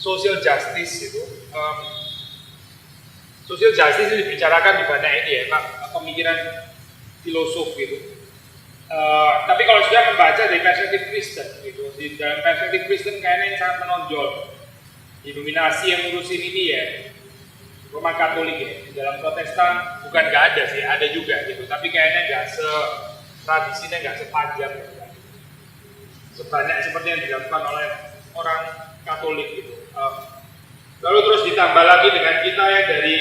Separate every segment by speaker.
Speaker 1: social justice itu. Social justice itu dibicarakan di banyak ini ya, pemikiran filosof gitu. Tapi kalau sudah membaca dari perspektif Kristen gitu, di dalam perspektif Kristen kayaknya yang sangat menonjol. Dominasi yang ngurusin ini ya Roma Katolik ya. Di dalam Protestan bukan nggak ada sih, ada juga gitu. Tapi kayaknya nggak tradisinya nggak sepanjang gitu. Sebanyak seperti yang dilakukan oleh orang Katolik gitu. Lalu terus ditambah lagi dengan kita ya dari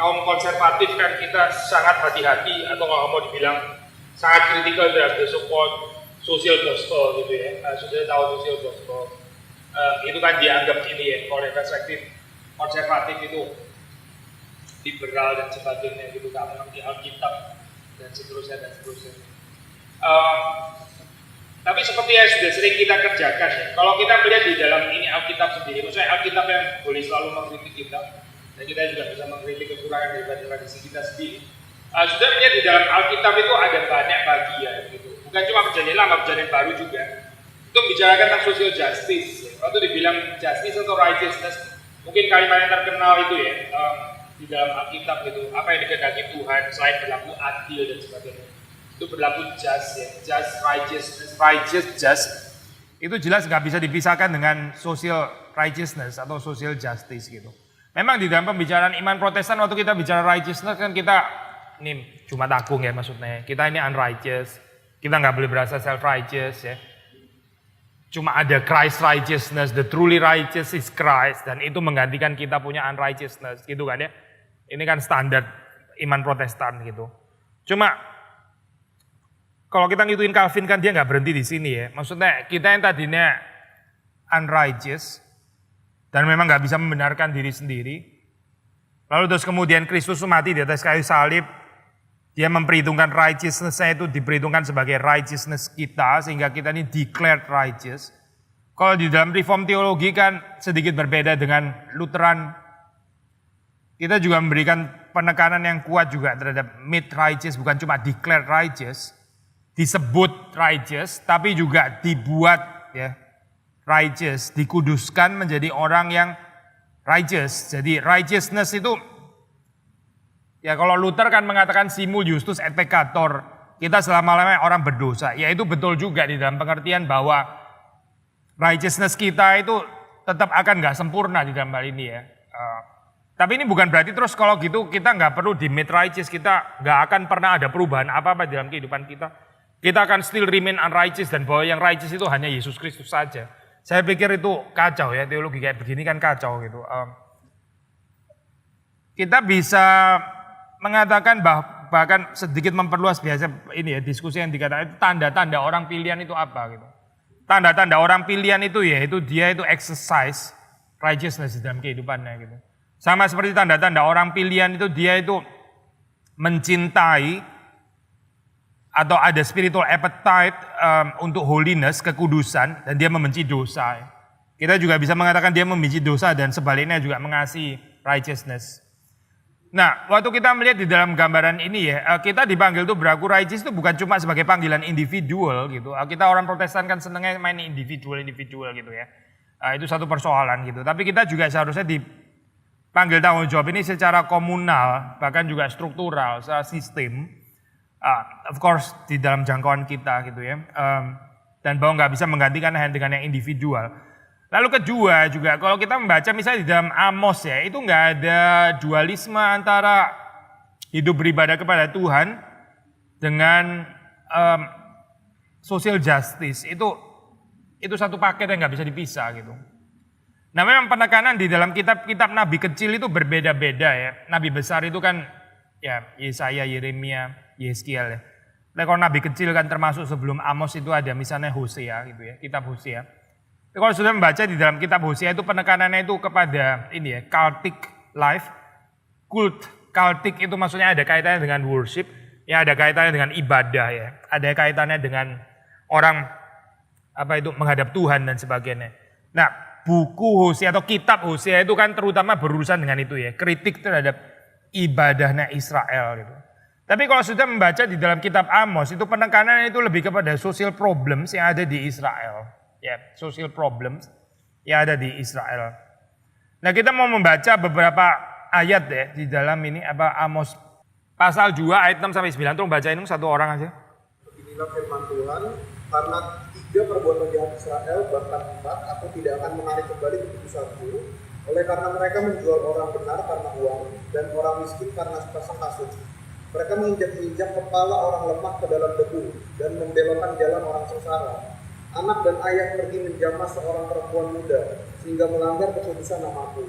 Speaker 1: kaum konservatif kan kita sangat hati-hati atau kalau mau dibilang sangat kritikal terhadap the so-called social gospel gitu ya. Sudah tahu social gospel. Itu kan dianggap ini ya, oleh perspektif konservatif itu liberal dan sebagainya gitu, gak mengerti Alkitab dan seterusnya dan seterusnya. Tapi seperti yang sudah sering kita kerjakan ya, kalau kita melihat di dalam ini Alkitab sendiri, maksudnya Alkitab yang boleh selalu mengkritik kita, dan kita juga bisa mengkritik kekurangan daripada tradisi kita sendiri. Sudah melihat di dalam Alkitab itu ada banyak bagian gitu, bukan cuma perjanjian lama, perjanjian baru juga. Itu membicarakan tentang social justice ya. Kalau itu dibilang justice atau righteousness, mungkin kalimat yang terkenal itu ya, di dalam Alkitab gitu, apa yang dikehendaki Tuhan selain berlaku adil dan sebagainya. Itu berlaku just ya, just righteous just. Itu jelas nggak bisa dipisahkan dengan social righteousness atau social justice gitu. Memang di dalam pembicaraan iman Protestan waktu kita bicara righteousness kan kita ini cuma takung ya maksudnya. Kita ini unrighteous, kita nggak boleh berasa self righteous ya. Cuma ada Christ righteousness, the truly righteous is Christ, dan itu menggantikan kita punya unrighteousness gitu kan ya. Ini kan standar iman Protestan gitu. Cuma kalau kita ngituin Calvin kan dia nggak berhenti di sini ya. Maksudnya kita yang tadinya unrighteous dan memang nggak bisa membenarkan diri sendiri. Lalu terus kemudian Kristus mati di atas kayu salib. Dia memperhitungkan righteousness-nya itu diperhitungkan sebagai righteousness kita sehingga kita ini declared righteous. Kalau di dalam reform teologi kan sedikit berbeda dengan Lutheran. Kita juga memberikan penekanan yang kuat juga terhadap made righteous, bukan cuma declared righteous. Disebut righteous, tapi juga dibuat ya righteous, dikuduskan menjadi orang yang righteous. Jadi righteousness itu ya kalau Luther kan mengatakan simul justus et peccator, kita selama-lamanya orang berdosa. Ya itu betul juga di dalam pengertian bahwa righteousness kita itu tetap akan nggak sempurna di dalam hal ini ya. Tapi ini bukan berarti terus kalau gitu kita nggak perlu di made righteous, kita nggak akan pernah ada perubahan apa-apa dalam kehidupan kita. Kita akan still remain unrighteous dan bahwa yang righteous itu hanya Yesus Kristus saja. Saya pikir itu kacau ya, teologi kayak begini kan kacau gitu. Kita bisa mengatakan bahkan sedikit memperluas biasa ini ya diskusi yang dikatakan itu tanda-tanda orang pilihan itu apa gitu. Tanda-tanda orang pilihan itu ya itu dia itu exercise righteousness dalam kehidupannya gitu. Sama seperti tanda-tanda orang pilihan itu dia itu mencintai atau ada spiritual appetite untuk holiness, kekudusan, dan dia membenci dosa. Kita juga bisa mengatakan dia membenci dosa dan sebaliknya juga mengasihi righteousness. Nah, waktu kita melihat di dalam gambaran ini ya, kita dipanggil tuh berlaku righteous itu bukan cuma sebagai panggilan individual gitu. Kita orang Protestan kan senengnya main individual gitu ya. Itu satu persoalan gitu. Tapi kita juga seharusnya dipanggil tanggung jawab ini secara komunal, bahkan juga struktural, secara sistem. Of course di dalam jangkauan kita gitu ya. Dan bahwa nggak bisa menggantikan hanya dengan yang individual. Lalu kedua juga kalau kita membaca misalnya di dalam Amos ya, itu nggak ada dualisme antara hidup beribadah kepada Tuhan dengan social justice. Itu satu paket yang nggak bisa dipisah gitu. Nah memang penekanan di dalam kitab-kitab nabi kecil itu berbeda-beda ya. Nabi besar itu kan ya Yesaya, Yeremia, Yeskiel ya. Nah kalau nabi kecil kan termasuk sebelum Amos itu ada misalnya Hosea gitu ya, kitab Hosea. Kalau sudah membaca di dalam kitab Hosea itu penekanannya itu kepada ini ya, cultic life, cultic itu maksudnya ada kaitannya dengan worship, ya ada kaitannya dengan ibadah ya, ada kaitannya dengan orang menghadap Tuhan dan sebagainya. Nah buku Hosea atau kitab Hosea itu kan terutama berurusan dengan itu ya, kritik terhadap ibadahnya Israel gitu. Tapi kalau sudah membaca di dalam kitab Amos itu penekanannya itu lebih kepada social problems yang ada di Israel. Ya, social problems yang ada di Israel. Nah, kita mau membaca beberapa ayat ya di dalam ini Amos pasal 2 ayat 6 sampai 9. Tolong bacain satu orang aja.
Speaker 2: Beginilah firman Tuhan, karena 3 perbuatan jahat Israel, bahkan 4, aku tidak akan menarik kembali keputusanku, oleh karena mereka menjual orang benar karena uang, dan orang miskin karena sepasang kasut. Mereka menginjak-injak kepala orang lemah ke dalam debu, dan membelokkan jalan orang sengsara. Anak dan ayah pergi menjamah seorang perempuan muda, sehingga melanggar kekudusan namaku.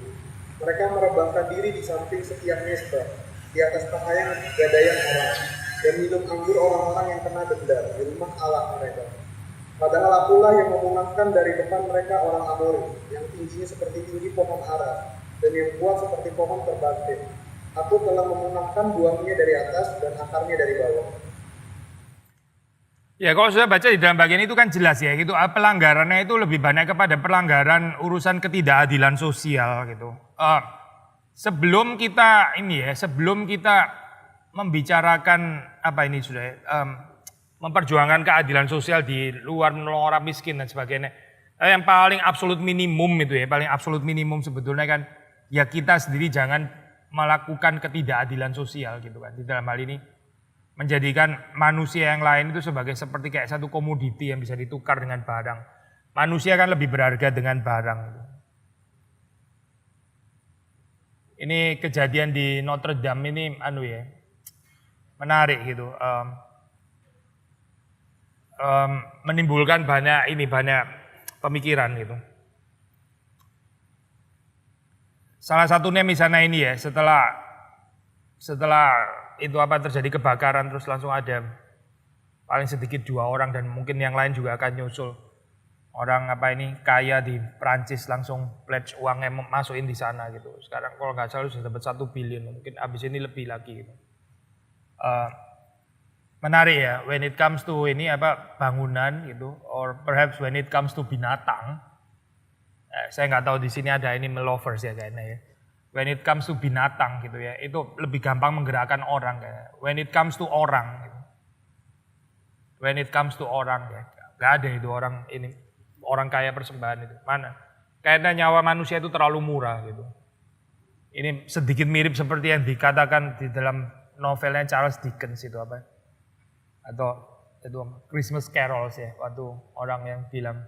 Speaker 2: Mereka merebahkan diri di samping setiap mesbah, di atas pakaian gadaian orang, dan minum anggur orang-orang yang kena denda di rumah Allah mereka. Padahal akulah yang memunahkan dari depan mereka orang Amori, yang tingginya seperti tinggi pohon ara, dan yang kuat seperti pohon terbangkit. Aku telah memunahkan buahnya dari atas dan akarnya dari bawah.
Speaker 1: Ya, kalau sudah baca di dalam bagian itu kan jelas ya, gitu. Pelanggarannya itu lebih banyak kepada pelanggaran urusan ketidakadilan sosial gitu. Sebelum kita membicarakan memperjuangkan keadilan sosial di luar menolong orang miskin dan sebagainya, yang paling absolut minimum itu ya, paling absolut minimum sebetulnya kan, ya kita sendiri jangan melakukan ketidakadilan sosial gitu kan. Di dalam hal ini menjadikan manusia yang lain itu seperti kayak satu komoditi yang bisa ditukar dengan barang. Manusia kan lebih berharga dengan barang. Ini kejadian di Notre Dame ini menarik gitu. Menimbulkan banyak pemikiran gitu. Salah satunya misalnya ini ya, setelah itu terjadi kebakaran terus langsung ada paling sedikit 2 orang dan mungkin yang lain juga akan nyusul. Orang kaya di Prancis langsung pledge uangnya masukin di sana gitu. Sekarang kalau nggak salah sudah dapat 1 billion, mungkin abis ini lebih lagi gitu. Menarik ya, when it comes to bangunan gitu, or perhaps when it comes to binatang. Saya nggak tahu di sini ada animal lovers ya kayaknya ya. When it comes to binatang gitu ya, itu lebih gampang menggerakkan orang kayaknya. When it comes to orang gitu. When it comes to orang ya, nggak ada itu orang kaya persembahan itu. Mana? Kayaknya nyawa manusia itu terlalu murah gitu. Ini sedikit mirip seperti yang dikatakan di dalam novelnya Charles Dickens itu atau itu Christmas Carols ya, waktu orang yang bilang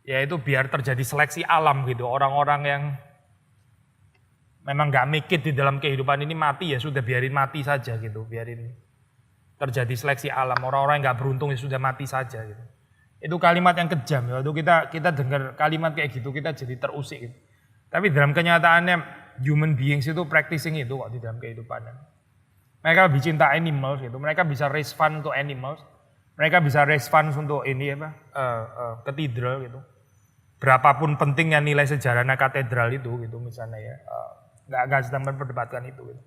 Speaker 1: ya itu biar terjadi seleksi alam gitu, orang-orang yang memang gak mikir di dalam kehidupan ini mati ya sudah biarin mati saja gitu, biarin terjadi seleksi alam, orang-orang yang gak beruntung ya sudah mati saja gitu. Itu kalimat yang kejam ya, waktu kita dengar kalimat kayak gitu kita jadi terusik gitu. Tapi dalam kenyataannya human beings itu practicing itu kok di dalam kehidupannya. Mereka lebih cinta animals gitu, mereka bisa raise fund untuk animals, mereka bisa raise funds untuk katedral gitu. Berapapun pentingnya nilai sejarahnya katedral itu gitu misalnya ya, nggak sedang memperdebatkan itu gitu.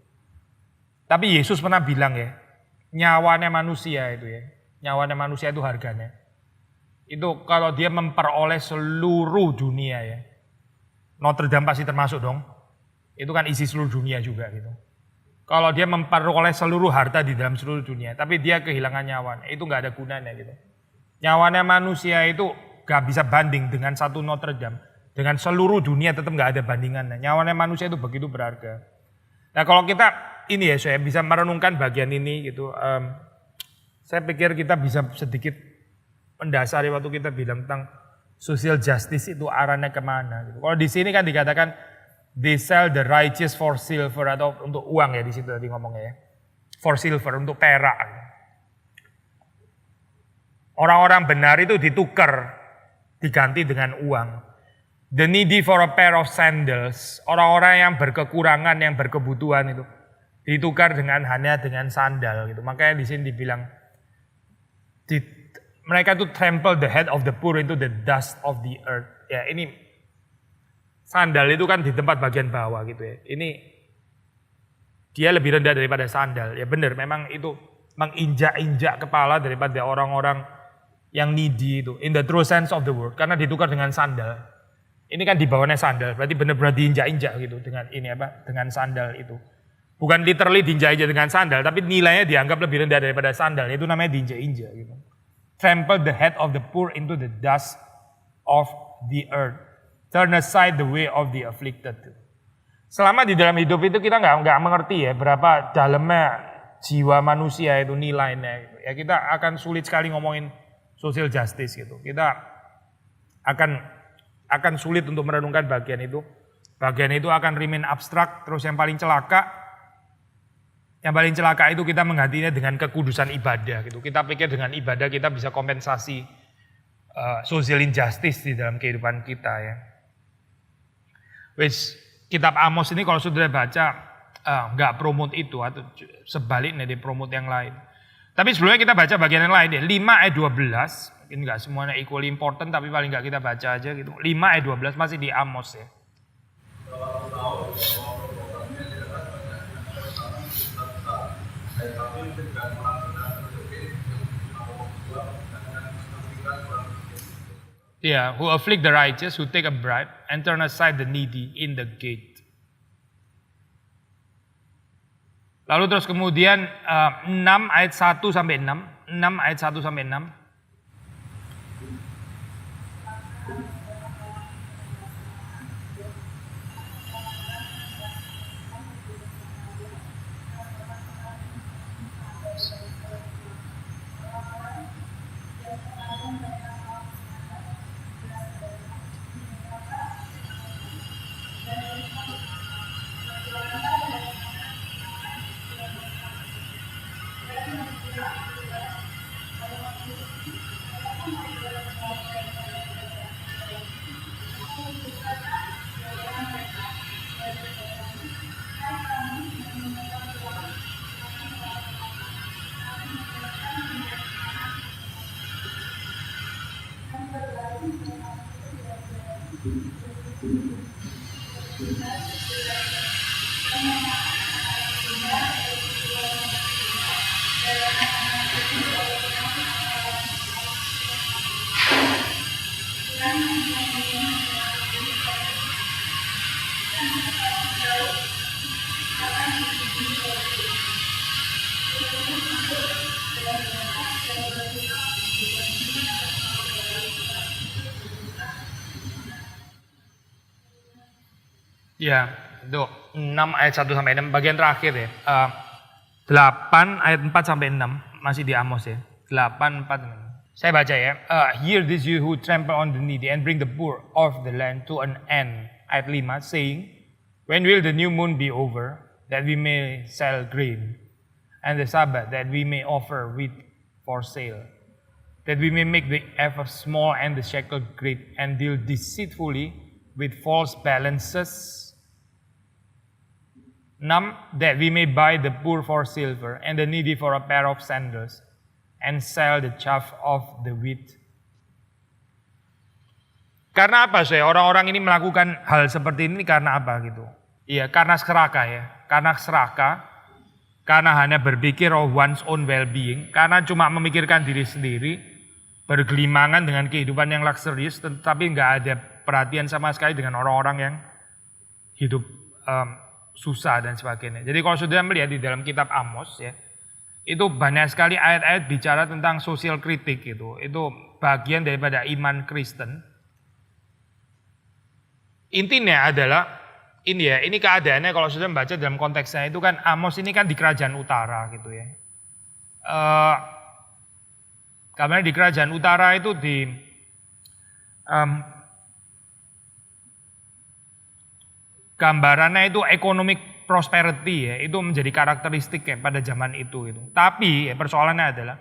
Speaker 1: Tapi Yesus pernah bilang ya, nyawanya manusia itu harganya. Itu kalau dia memperoleh seluruh dunia ya, Notre Dame pasti termasuk dong, itu kan isi seluruh dunia juga gitu. Kalau dia memperoleh seluruh harta di dalam seluruh dunia, tapi dia kehilangan nyawanya, itu nggak ada gunanya gitu. Nyawanya manusia itu gak bisa banding dengan satu Notre Dame. Dengan seluruh dunia tetap gak ada bandingannya. Nyawanya manusia itu begitu berharga. Nah kalau kita saya bisa merenungkan bagian ini gitu. Saya pikir kita bisa sedikit mendasari waktu kita bilang tentang social justice itu arahnya kemana. Gitu. Kalau di sini kan dikatakan they sell the righteous for silver, atau untuk uang ya di situ tadi ngomongnya ya. For silver, untuk perak. Orang-orang benar itu ditukar, diganti dengan uang. The needy for a pair of sandals, orang-orang yang berkekurangan, yang berkebutuhan itu ditukar hanya dengan sandal gitu. Makanya di sini dibilang mereka itu trample the head of the poor into the dust of the earth. Ya ini sandal itu kan di tempat bagian bawah gitu ya. Ini dia lebih rendah daripada sandal. Ya benar, memang itu menginjak-injak kepala daripada orang-orang yang needy itu, in the true sense of the word, karena ditukar dengan sandal. Ini kan di bawahnya sandal, berarti benar-benar diinjak-injak gitu dengan dengan sandal itu. Bukan literally diinjak-injak dengan sandal, tapi nilainya dianggap lebih rendah daripada sandal. Itu namanya diinjak-injak gitu. Trample the head of the poor into the dust of the earth. Turn aside the way of the afflicted. Selama di dalam hidup itu kita nggak mengerti ya berapa dalamnya jiwa manusia itu nilainya. Ya kita akan sulit sekali ngomongin social justice gitu. Kita akan sulit untuk merenungkan bagian itu. Bagian itu akan remain abstrak. Terus yang paling celaka itu kita menggantinya dengan kekudusan ibadah gitu. Kita pikir dengan ibadah kita bisa kompensasi social injustice di dalam kehidupan kita ya. Kitab Amos ini kalau sudah baca nggak promote itu atau sebaliknya dia promote yang lain. Tapi sebelumnya kita baca bagian yang lain ya. 5 ayat 12, mungkin nggak semuanya equally important tapi paling nggak kita baca aja gitu. 5 ayat 12 masih di Amos ya. Yeah, who afflict the righteous, who take a bribe, and turn aside the needy in the gate. Lalu terus kemudian 6 ayat 1 sampai 6. 6 ayat 1 sampai 6. Ya, itu 6 ayat 1 sampai 6 bagian terakhir ya. 8 ayat 4 sampai 6 masih di Amos ya. 8 4 6. Saya baca ya. Hear this you who trample on the needy and bring the poor of the land to an end. Ayat 5 saying, when will the new moon be over that we may sell grain, and the Sabbath that we may offer wheat for sale, that we may make the ephah small and the shekel great, and deal deceitfully with false balances. 6. That we may buy the poor for silver and the needy for a pair of sandals, and sell the chaff of the wheat. Karena apa sih orang-orang ini melakukan hal seperti ini karena apa gitu? Iya, karena serakah ya. Karena serakah, karena hanya berpikir of one's own well-being, karena cuma memikirkan diri sendiri, bergelimangan dengan kehidupan yang luxurious, tetapi nggak ada perhatian sama sekali dengan orang-orang yang hidup susah dan sebagainya. Jadi kalau sudah melihat di dalam kitab Amos ya, itu banyak sekali ayat-ayat bicara tentang sosial kritik gitu. Itu bagian daripada iman Kristen. Intinya adalah ini ya, ini keadaannya kalau sudah membaca dalam konteksnya itu kan Amos ini kan di kerajaan utara gitu ya. Karena di kerajaan utara itu di gambarannya itu economic prosperity ya, itu menjadi karakteristik ya pada zaman itu gitu. Tapi ya, persoalannya adalah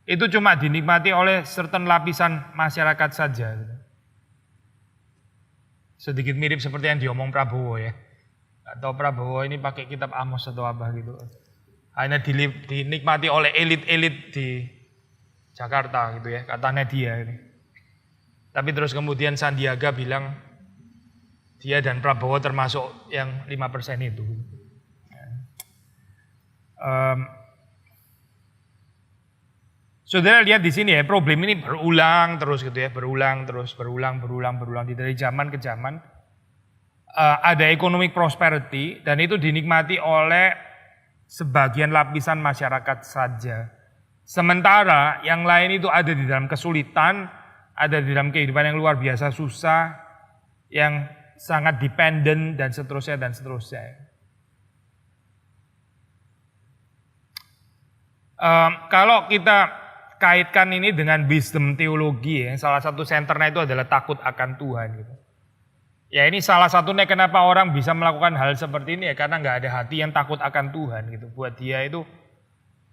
Speaker 1: itu cuma dinikmati oleh certain lapisan masyarakat saja. Gitu. Sedikit mirip seperti yang diomong Prabowo ya. Atau Prabowo ini pakai kitab Amos atau apa gitu. Hanya dinikmati oleh elit-elit di Jakarta gitu ya, katanya dia ini. Tapi terus kemudian Sandiaga bilang dia dan Prabowo termasuk yang 5% itu. Saudara lihat di sini ya, problem ini berulang terus gitu ya, berulang dari zaman ke zaman. Ada economic prosperity dan itu dinikmati oleh sebagian lapisan masyarakat saja. Sementara yang lain itu ada di dalam kesulitan, ada di dalam kehidupan yang luar biasa susah, yang sangat dependent dan seterusnya dan seterusnya. Kalau kita kaitkan ini dengan wisdom teologi, yang salah satu senternya itu adalah takut akan Tuhan gitu. Ya ini salah satunya kenapa orang bisa melakukan hal seperti ini ya karena nggak ada hati yang takut akan Tuhan gitu. Buat dia itu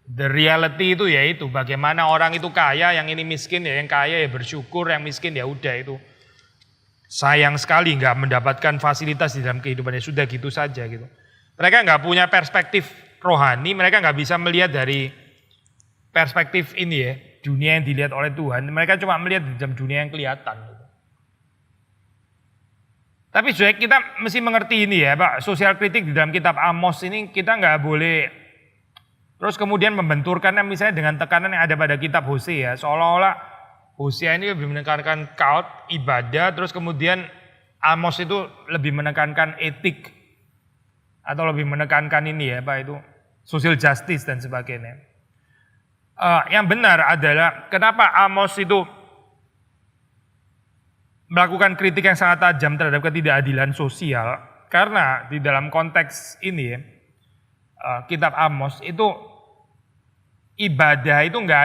Speaker 1: the reality itu ya itu bagaimana orang itu kaya, yang ini miskin ya, yang kaya ya bersyukur, yang miskin ya udah itu. Sayang sekali nggak mendapatkan fasilitas di dalam kehidupannya, sudah gitu saja gitu. Mereka nggak punya perspektif rohani, mereka nggak bisa melihat dari perspektif ini ya, dunia yang dilihat oleh Tuhan. Mereka cuma melihat di dalam dunia yang kelihatan. Gitu. Tapi juga kita mesti mengerti ini ya Pak, sosial kritik di dalam kitab Amos ini kita nggak boleh terus kemudian membenturkannya misalnya dengan tekanan yang ada pada kitab Hosea. Seolah-olah Hosea ini lebih menekankan cult, ibadah, terus kemudian Amos itu lebih menekankan etik. Atau lebih menekankan ini ya Pak itu, social justice dan sebagainya. Yang benar adalah kenapa Amos itu melakukan kritik yang sangat tajam terhadap ketidakadilan sosial. Karena di dalam konteks ini ya, kitab Amos itu ibadah itu nggak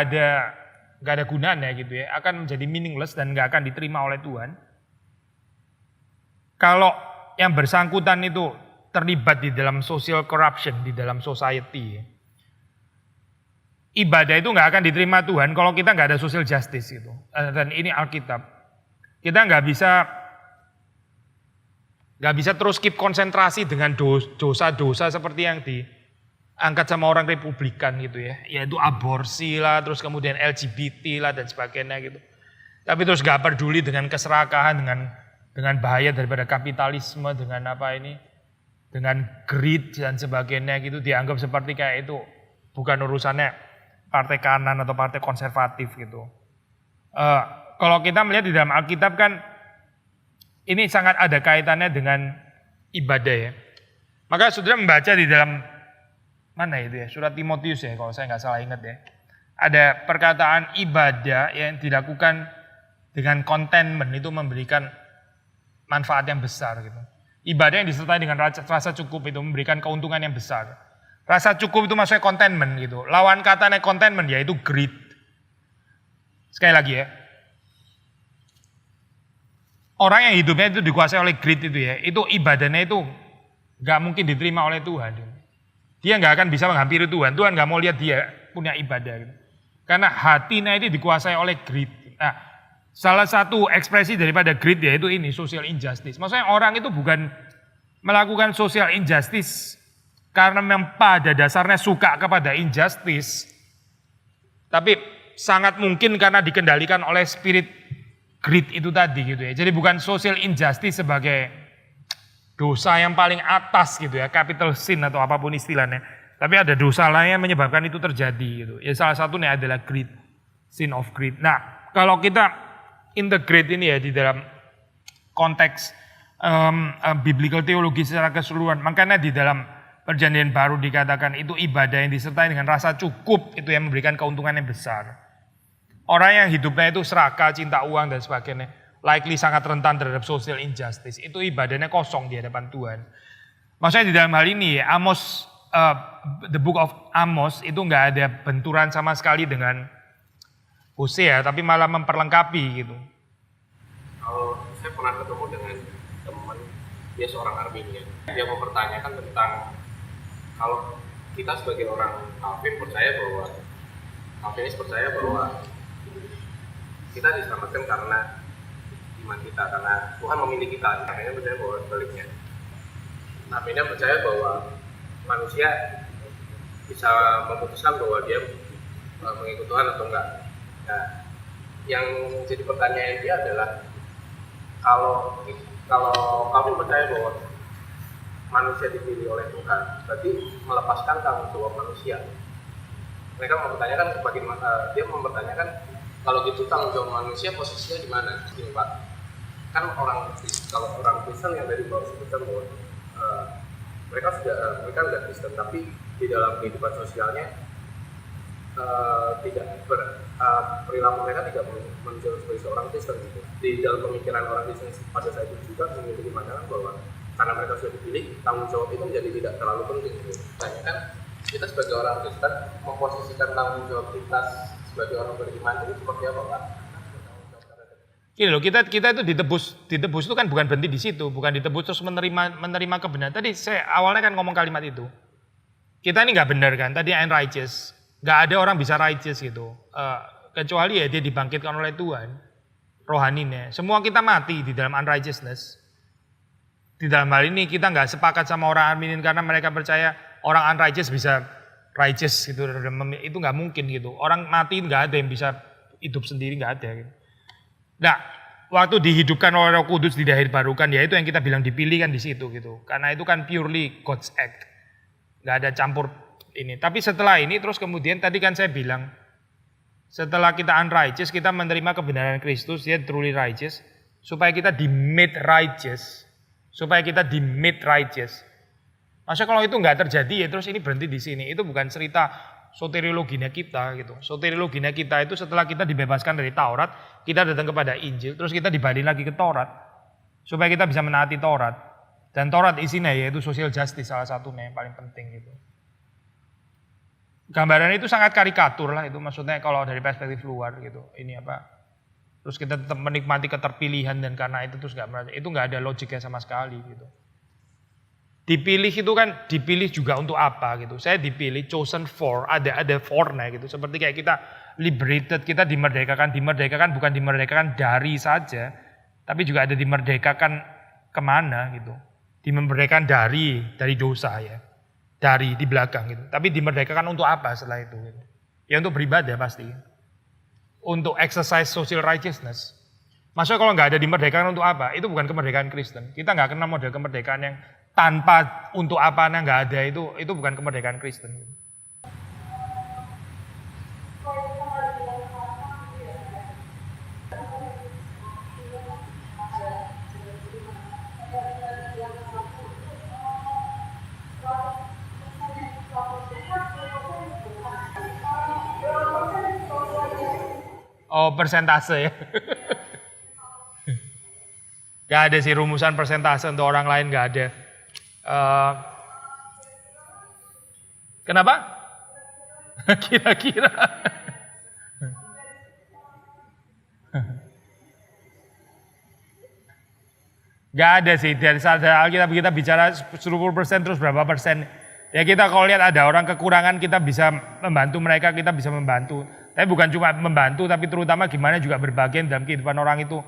Speaker 1: ada gunanya gitu ya, akan menjadi meaningless dan nggak akan diterima oleh Tuhan. Kalau yang bersangkutan itu terlibat di dalam social corruption, di dalam society ya. Ibadah itu nggak akan diterima Tuhan kalau kita nggak ada social justice itu. Dan ini Alkitab. Kita nggak bisa terus keep konsentrasi dengan dosa-dosa seperti yang diangkat sama orang Republikan gitu ya. Yaitu aborsi lah, terus kemudian LGBT lah dan sebagainya gitu. Tapi terus nggak peduli dengan keserakahan, dengan bahaya daripada kapitalisme, dengan dengan greed dan sebagainya gitu. Dianggap seperti kayak itu bukan urusannya partai kanan atau partai konservatif gitu. Kalau kita melihat di dalam Alkitab kan ini sangat ada kaitannya dengan ibadah ya. Maka saudara membaca di dalam mana itu ya, surat Timotius ya kalau saya nggak salah ingat ya. Ada perkataan ibadah yang dilakukan dengan contentment itu memberikan manfaat yang besar gitu. Ibadah yang disertai dengan rasa cukup itu memberikan keuntungan yang besar. Rasa cukup itu maksudnya contentment gitu. Lawan katanya contentment yaitu greed. Sekali lagi ya. Orang yang hidupnya itu dikuasai oleh greed itu ya. Itu ibadahnya itu gak mungkin diterima oleh Tuhan. Dia gak akan bisa menghampiri Tuhan. Tuhan gak mau lihat dia punya ibadah gitu. Karena hatinya itu dikuasai oleh greed. Nah, salah satu ekspresi daripada greed yaitu ini, social injustice. Maksudnya orang itu bukan melakukan social injustice karena memang pada dasarnya suka kepada injustice, tapi sangat mungkin karena dikendalikan oleh spirit greed itu tadi gitu ya. Jadi bukan social injustice sebagai dosa yang paling atas gitu ya, capital sin atau apapun istilahnya. Tapi ada dosa lain yang menyebabkan itu terjadi gitu. Ya salah satunya adalah greed, sin of greed. Nah kalau kita integrate ini ya di dalam konteks biblical teologi secara keseluruhan, makanya di dalam Perjanjian Baru dikatakan itu ibadah yang disertai dengan rasa cukup itu yang memberikan keuntungan yang besar. Orang yang hidupnya itu serakah, cinta uang dan sebagainya, likely sangat rentan terhadap social injustice. Itu ibadahnya kosong di hadapan Tuhan. Maksudnya di dalam hal ini Amos, the book of Amos itu nggak ada benturan sama sekali dengan Hosea, tapi malah memperlengkapi gitu.
Speaker 3: Kalau saya pernah ketemu dengan teman, dia seorang Arminian, dia mempertanyakan tentang kalau kita sebagai orang Calvinis percaya bahwa kita diselamatkan karena iman kita, karena Tuhan memilih kita. Arminian percaya bahwa sebaliknya. Arminian percaya bahwa manusia bisa memutuskan bahwa dia mengikut Tuhan atau enggak. Nah, yang jadi pertanyaan dia adalah kalau kami percaya bahwa manusia dipilih oleh Tuhan, berarti melepaskan tanggung jawab manusia. Mereka mempertanyakan dia mempertanyakan kalau gitu tanggung jawab manusia posisinya di mana, gitu Pak? Kan kalau orang Kristen yang dari bawah sebutkan bahwa mereka nggak Kristen, tapi di dalam kehidupan sosialnya perilaku mereka tidak menunjukkan sebagai seorang Kristen gitu. Di dalam pemikiran orang Kristen pada saat itu juga memiliki pandangan bahwa karena mereka sudah dipilih, tanggung jawab itu menjadi tidak terlalu penting gitu. Makanya kan kita sebagai orang Kristen memposisikan tanggung jawab kita sebagai orang beriman itu seperti apa Pak?
Speaker 1: Gini loh, kita itu ditebus itu kan bukan berhenti di situ, bukan ditebus terus menerima kebenaran. Tadi saya awalnya kan ngomong kalimat itu. Kita ini nggak benar kan, tadi unrighteous. Nggak ada orang bisa righteous gitu. Kecuali ya dia dibangkitkan oleh Tuhan. Rohaninya. Semua kita mati di dalam unrighteousness. Di dalam hal ini kita nggak sepakat sama orang Arminian karena mereka percaya orang unrighteous bisa righteous gitu. Itu nggak mungkin gitu. Orang mati nggak ada yang bisa hidup sendiri, nggak ada gitu. Nah, waktu dihidupkan oleh Roh Kudus dilahirbarukan, ya itu yang kita bilang dipilih kan di situ gitu. Karena itu kan purely God's act. Nggak ada campur ini. Tapi setelah ini terus kemudian tadi kan saya bilang, setelah kita unrighteous, kita menerima kebenaran Kristus, dia truly righteous, supaya kita di made righteous. Supaya kita di made righteous. Maksudnya kalau itu nggak terjadi ya terus ini berhenti di sini. Itu bukan cerita soteriologinya kita gitu. Soteriologinya kita itu setelah kita dibebaskan dari Taurat, kita datang kepada Injil, terus kita dibalik lagi ke Taurat. Supaya kita bisa menaati Taurat. Dan Taurat isinya yaitu social justice salah satunya yang paling penting gitu. Gambaran itu sangat karikatur lah itu, maksudnya kalau dari perspektif luar gitu. Ini apa? Terus kita tetap menikmati keterpilihan dan karena itu terus nggak ada logiknya sama sekali gitu. Dipilih itu kan dipilih juga untuk apa gitu. Saya dipilih chosen for, ada for-nya gitu. Seperti kayak kita liberated, kita dimerdekakan bukan dimerdekakan dari saja, tapi juga ada dimerdekakan kemana gitu. Dimerdekakan dari dosa ya. Dari di belakang gitu. Tapi dimerdekakan untuk apa setelah itu gitu. Ya untuk beribadah pasti. Untuk exercise social righteousness. Maksudnya kalau nggak ada dimerdekakan untuk apa? Itu bukan kemerdekaan Kristen. Kita nggak kenal model kemerdekaan yang tanpa untuk apanya nggak ada, itu bukan kemerdekaan Kristen. Oh, persentase ya. Gak ada sih rumusan persentase untuk orang lain, gak ada. Kenapa? Kira-kira. Gak ada sih, dari saat Alkitab kita bicara 10% terus berapa persen. Ya kita kalau lihat ada orang kekurangan kita bisa membantu mereka, kita bisa membantu. Tapi bukan cuma membantu, tapi terutama gimana juga berbagian dalam kehidupan orang itu.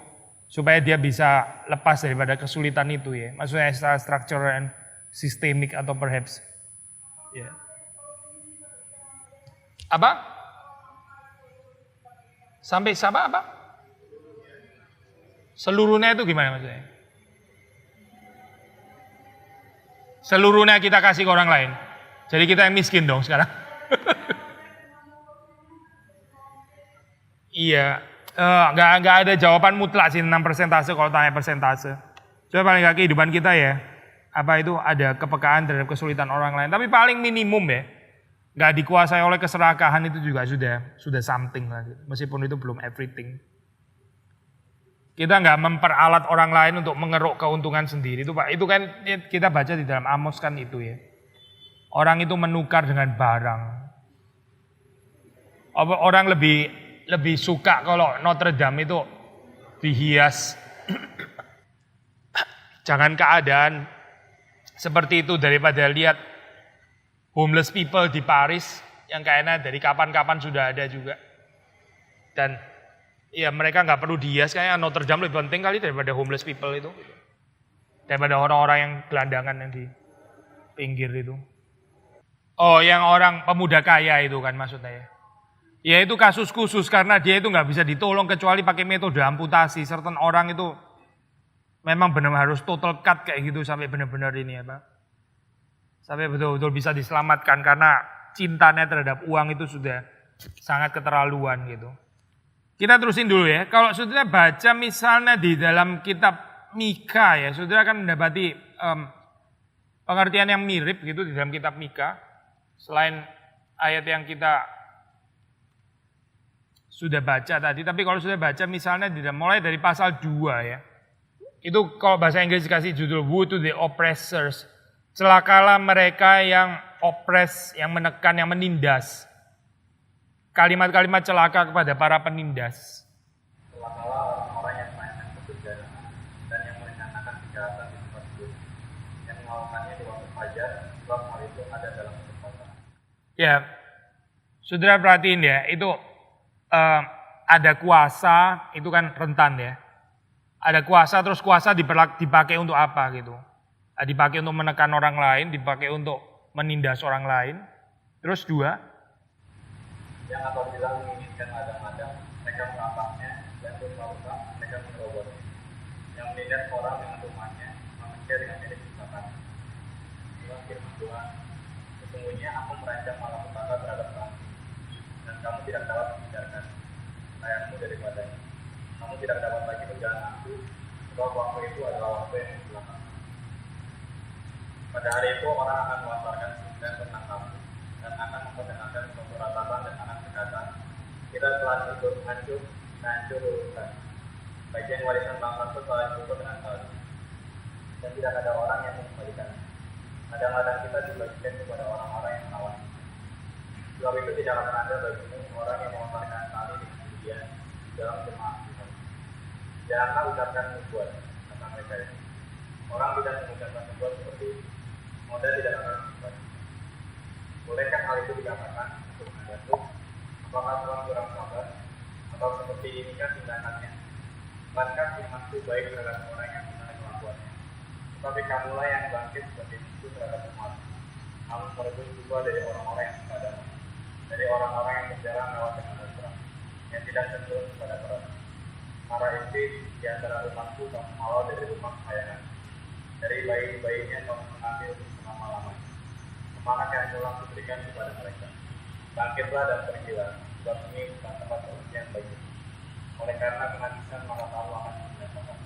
Speaker 1: Supaya dia bisa lepas daripada kesulitan itu ya. Maksudnya secara structural and systemic atau perhaps. Ya. Apa? Sampai sama apa? Seluruhnya itu gimana maksudnya? Seluruhnya kita kasih ke orang lain. Jadi kita yang miskin dong sekarang. Iya, nggak ada jawaban mutlak sih tentang persentase kalau tanya persentase. Coba paling nggak kehidupan kita ya, apa itu ada kepekaan terhadap kesulitan orang lain. Tapi paling minimum ya, nggak dikuasai oleh keserakahan itu juga sudah something lah. Meskipun itu belum everything. Kita nggak memperalat orang lain untuk mengeruk keuntungan sendiri itu Pak. Itu kan kita baca di dalam Amos kan itu ya. Orang itu menukar dengan barang. Orang lebih suka kalau Notre Dame itu dihias. Jangan keadaan seperti itu daripada lihat homeless people di Paris yang kayaknya dari kapan-kapan sudah ada juga. Dan ya mereka nggak perlu dihias, kayaknya Notre Dame lebih penting kali daripada homeless people itu. Daripada orang-orang yang gelandangan yang di pinggir itu. Oh yang orang pemuda kaya itu kan maksudnya ya. Ya itu kasus khusus karena dia itu nggak bisa ditolong kecuali pakai metode amputasi. Certain orang itu memang benar harus total cut kayak gitu sampai benar-benar ini ya Pak. Sampai betul-betul bisa diselamatkan karena cintanya terhadap uang itu sudah sangat keterlaluan gitu. Kita terusin dulu ya. Kalau saudara baca misalnya di dalam kitab Mika ya, saudara akan mendapati pengertian yang mirip gitu di dalam kitab Mika. Selain ayat yang kita sudah baca tadi, tapi kalau sudah baca misalnya mulai dari pasal 2 ya. Itu kalau bahasa Inggris dikasih judul Woe to the Oppressors. Celakalah mereka yang oppress, yang menekan, yang menindas. Kalimat-kalimat celaka kepada para penindas.
Speaker 3: Celakalah orang-orang yang melakukan kebenaran dan yang merencanakan kejahatan di tempat tidur, yang melakukannya di waktu fajar, sebab hal itu ada dalam kesempatan.
Speaker 1: Ya, saudara perhatiin ya, itu ada kuasa, itu kan rentan ya. Ada kuasa, terus kuasa dipakai untuk apa gitu. Dipakai untuk menekan orang lain, dipakai untuk menindas orang lain. Terus 2,
Speaker 3: yang apabila menginginkan ladang-ladang, mereka merampaknya, dan bermalukan, mereka menerobosnya. Yang menindas orang dengan rumahnya, manusia dengan milik usahakan. Inilah firman Tuhan. Sesungguhnya aku merancang malapetaka terhadap kamu, dan kamu tidak dapat menghindarkan sayangmu daripadanya. Kamu tidak dapat lagi berjalan aku, sebab waktu itu adalah waktu yang belakang. Pada hari itu orang akan melantarkan cerita tentang kamu, dan akan memperdengarkan suatu ratapan dan akan berkata, kita telah hancur lulusan. Bagian warisan bangsa itu telah diukur dengan salju, dan tidak ada orang yang mengembalikan. Kadang-kadang kita dibagikan kepada orang-orang yang menawan. Sebab itu tidak akan ada bagimu orang yang melontarkan tali dengan ujian dalam jemaah Tuhan. Janganlah ucapkan nubuat tentang mereka ini. Orang tidak mengucapkan nubuat seperti ini. Modal tidak akan nubuat. Bolehkah hal itu dikatakan untuk membantu? Apakah Tuhan kurang sabar? Atau seperti inikah tindakannya? Bukankah firman-Ku baik terhadap orang yang benar kelakuannya? Tetapi kamulah yang bangkit sebagai musuh terhadap umat. Kamu merebut jiwa dari orang-orang yang suka damai, dari orang-orang yang berjalan lewat dengan mesra, yang tidak cenderung kepada perang. Para istri di antara umatku kamu halau dari rumah kesayangan. Dari bayi-bayinya kamu mengambil selama-lamanya. Semangat yang telah kuberikan kepada mereka. Bangkitlah dan pergilah, sebab ini bukan tempat perhentian bagimu. Oleh karena kehabisan maka kamu akan dibinasakan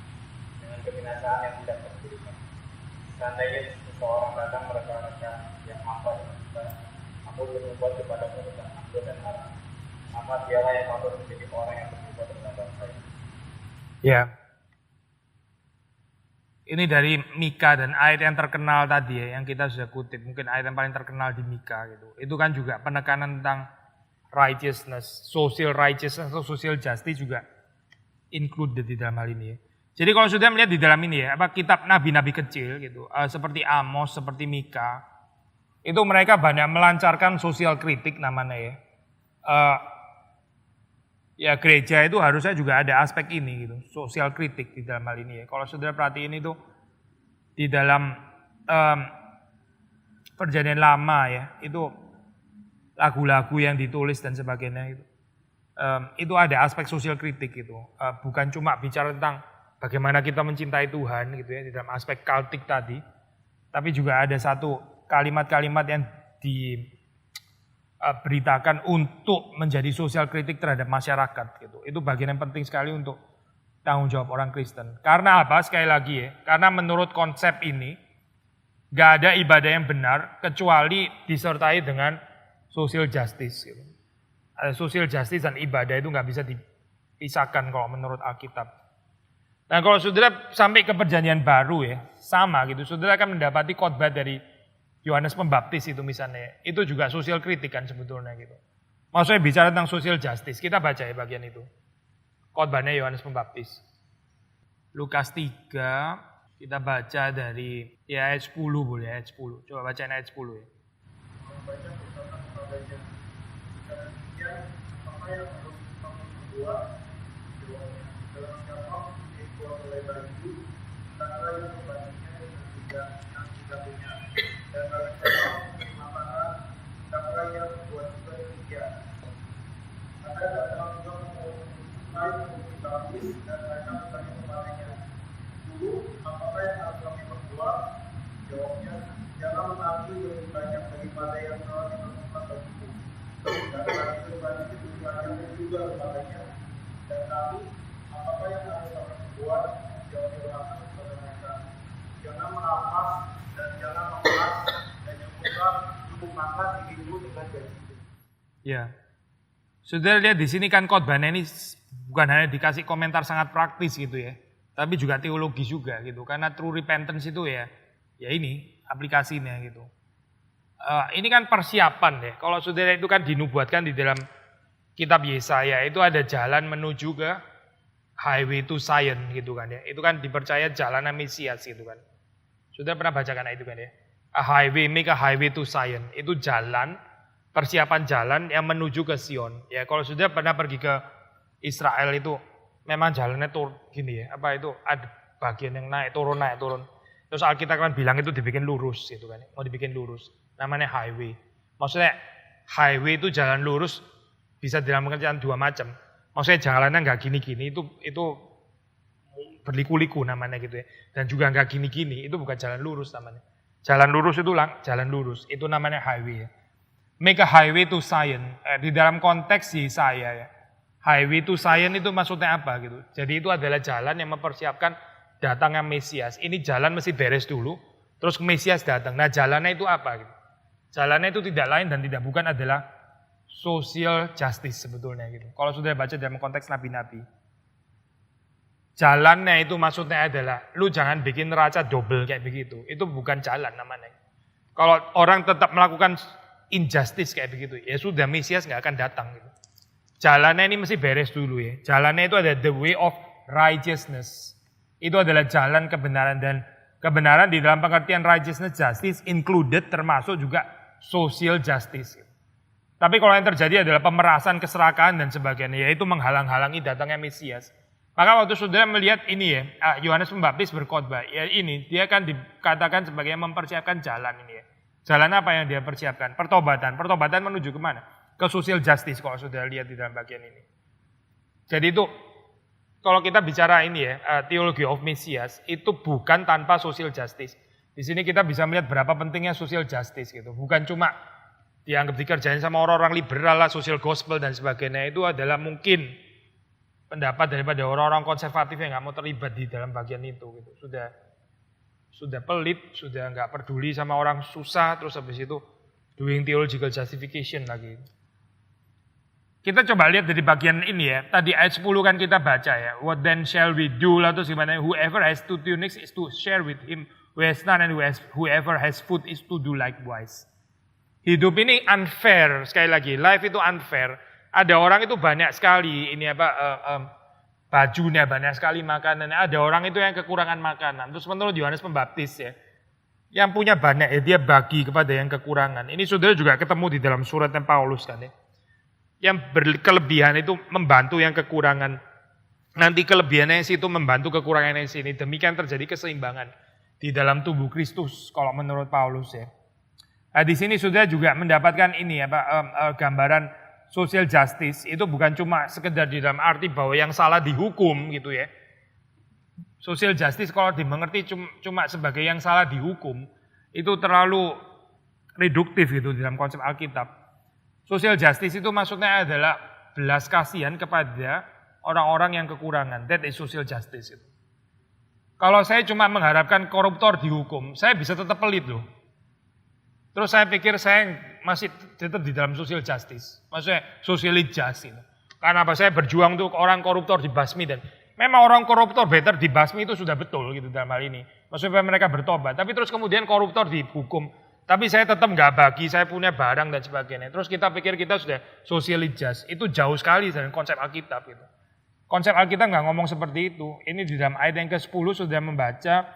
Speaker 3: dengan kebinasaan yang tidak terduga. Seandainya seseorang datang mereka-reka yang hampa dan kita, aku berbuat kepada mereka anggur dan arah. Maka dialah yang patut menjadi orang yang berbuat terhadap saya.
Speaker 1: ya. Ini dari Mika dan ayat yang terkenal tadi ya, yang kita sudah kutip. Mungkin ayat yang paling terkenal di Mika gitu. Itu kan juga penekanan tentang righteousness, social righteousness atau social justice juga included di dalam hal ini ya. Jadi kalau sudah melihat di dalam ini ya, kitab nabi-nabi kecil gitu, seperti Amos, seperti Mika, itu mereka banyak melancarkan sosial kritik namanya ya. Ya gereja itu harusnya juga ada aspek ini gitu, sosial kritik di dalam hal ini ya. Kalau saudara perhatiin itu di dalam perjanjian lama ya, itu lagu-lagu yang ditulis dan sebagainya itu ada aspek sosial kritik gitu. Bukan cuma bicara tentang bagaimana kita mencintai Tuhan gitu ya di dalam aspek kultik tadi, tapi juga ada satu kalimat-kalimat yang diberitakan untuk menjadi sosial kritik terhadap masyarakat gitu. Itu bagian yang penting sekali untuk tanggung jawab orang Kristen. Karena apa? Sekali lagi ya, karena menurut konsep ini gak ada ibadah yang benar kecuali disertai dengan social justice gitu. Social justice dan ibadah itu gak bisa dipisahkan kalau menurut Alkitab. Nah kalau saudara sampai ke perjanjian baru ya, sama gitu. Saudara akan mendapati khotbah dari Yohanes Pembaptis itu misalnya. Itu juga sosial kritik kan sebetulnya gitu. Maksudnya bicara tentang social justice. Kita baca ya bagian itu. Khotbahnya Yohanes Pembaptis. Lukas 3, kita baca dari ya ayat 10 boleh, ayat 10. Coba bacain ayat 10 ya.
Speaker 2: Membaca bersama kepadanya. Jika demikian, apa yang harus kamu perbuat? Jawabnya, dalam siapa dibuat oleh baju, taklah yang membandingnya dengan yang tidak punya. Dan dalam siapa menerima makanan, taklah yang membuat juga demikian. Ada datang juga Pembaptis dan mereka bertanya kepadanya, Guru, apakah yang harus kami perbuat? Jawabnya, jangan mengambil lebih banyak daripada yang telah dilakukan bagimu. Dan kami berbagi lebih banyak juga kepadanya. Dan kami, apakah yang harus kami perbuat? Jawab Yohanes kepada mereka, jangan merampas dan jangan memeras dan yang bukan cukupkanlah dirimu dengan janji.
Speaker 1: Ya. Saudara lihat di sini kan khotbahnya ini bukan hanya dikasih komentar sangat praktis gitu ya, tapi juga teologi juga gitu. Karena true repentance itu ya ini aplikasinya gitu. Ini kan persiapan deh. Kalau saudara itu kan dinubuatkan di dalam kitab Yesaya itu ada jalan menuju ke highway to Zion gitu kan ya. Itu kan dipercaya jalan Mesias gitu kan. Saudara pernah bacakan itu kan ya. Make a highway to Zion. Itu jalan, persiapan jalan yang menuju ke Sion. Ya kalau saudara pernah pergi ke Israel itu memang jalannya tuh gini ya. Apa itu ada bagian yang naik turun. Terus Alkitab kan bilang itu dibikin lurus gitu kan. Mau dibikin lurus. Namanya highway. Maksudnya highway itu jalan lurus bisa dalam pengertian dua macam. Maksudnya jalannya nggak gini-gini itu berliku-liku namanya gitu ya. Dan juga nggak gini-gini itu bukan jalan lurus namanya. Jalan lurus itu jalan lurus. Itu namanya highway ya. Make a highway to Zion. Di dalam konteks Yesaya ya. Highway to Zion itu maksudnya apa gitu. Jadi itu adalah jalan yang mempersiapkan datangnya Mesias. Ini jalan mesti beres dulu. Terus Mesias datang. Nah jalannya itu apa gitu. Jalannya itu tidak lain dan tidak bukan adalah social justice sebetulnya gitu. Kalau sudah baca dalam konteks nabi-nabi. Jalannya itu maksudnya adalah, lu jangan bikin neraca double kayak begitu. Itu bukan jalan namanya. Kalau orang tetap melakukan injustice kayak begitu, ya sudah Mesias nggak akan datang. Gitu. Jalannya ini mesti beres dulu ya. Jalannya itu ada the way of righteousness. Itu adalah jalan kebenaran dan kebenaran di dalam pengertian righteousness justice included termasuk juga social justice. Tapi kalau yang terjadi adalah pemerasan, keserakahan dan sebagainya, yaitu menghalang-halangi datangnya Mesias. Maka waktu saudara melihat ini ya, Yohanes Pembaptis berkhotbah, ya ini dia kan dikatakan sebagai mempersiapkan jalan ini ya. Jalan apa yang dia persiapkan? Pertobatan. Pertobatan menuju kemana? Ke social justice kalau saudara lihat di dalam bagian ini. Jadi itu kalau kita bicara ini ya, theology of Mesias itu bukan tanpa social justice. Di sini kita bisa melihat berapa pentingnya social justice gitu. Bukan cuma dianggap dikerjain sama orang-orang liberal lah, social gospel dan sebagainya. Itu adalah mungkin pendapat daripada orang-orang konservatif yang nggak mau terlibat di dalam bagian itu gitu. Sudah pelit, sudah nggak peduli sama orang susah, terus habis itu doing theological justification lagi. Kita coba lihat dari bagian ini ya. Tadi ayat 10 kan kita baca ya. What then shall we do? Lalu gimana? Whoever has two tunics is to share with him who has none, and whoever has food is to do likewise. Hidup ini unfair, sekali lagi, life itu unfair. Ada orang itu banyak sekali, ini bajunya banyak sekali makanannya. Ada orang itu yang kekurangan makanan. Terus menurut Yohanes Pembaptis ya, yang punya banyak ya dia bagi kepada yang kekurangan. Ini saudara juga ketemu di dalam suratnya Paulus kan ya. Yang berkelebihan itu membantu yang kekurangan. Nanti kelebihannya itu membantu kekurangannya sini. Demikian terjadi keseimbangan di dalam tubuh Kristus kalau menurut Paulus ya. Nah, di sini saudara juga mendapatkan ini gambaran social justice itu bukan cuma sekedar di dalam arti bahwa yang salah dihukum gitu ya. Social justice kalau dimengerti cuma sebagai yang salah dihukum itu terlalu reduktif gitu di dalam konsep Alkitab. Social justice itu maksudnya adalah belas kasihan kepada orang-orang yang kekurangan. That is social justice itu. Kalau saya cuma mengharapkan koruptor dihukum, saya bisa tetap pelit loh. Terus saya pikir saya masih tetap di dalam social justice. Maksudnya socially just. Karena apa? Saya berjuang untuk orang koruptor dibasmi dan memang orang koruptor better dibasmi itu sudah betul gitu dalam hal ini. Maksudnya mereka bertobat. Tapi terus kemudian koruptor dihukum. Tapi saya tetap nggak bagi, saya punya barang dan sebagainya. Terus kita pikir kita sudah socially just. Itu jauh sekali dari konsep Alkitab gitu. Konsep Alkitab nggak ngomong seperti itu. Ini di dalam ayat yang ke-10 sudah membaca,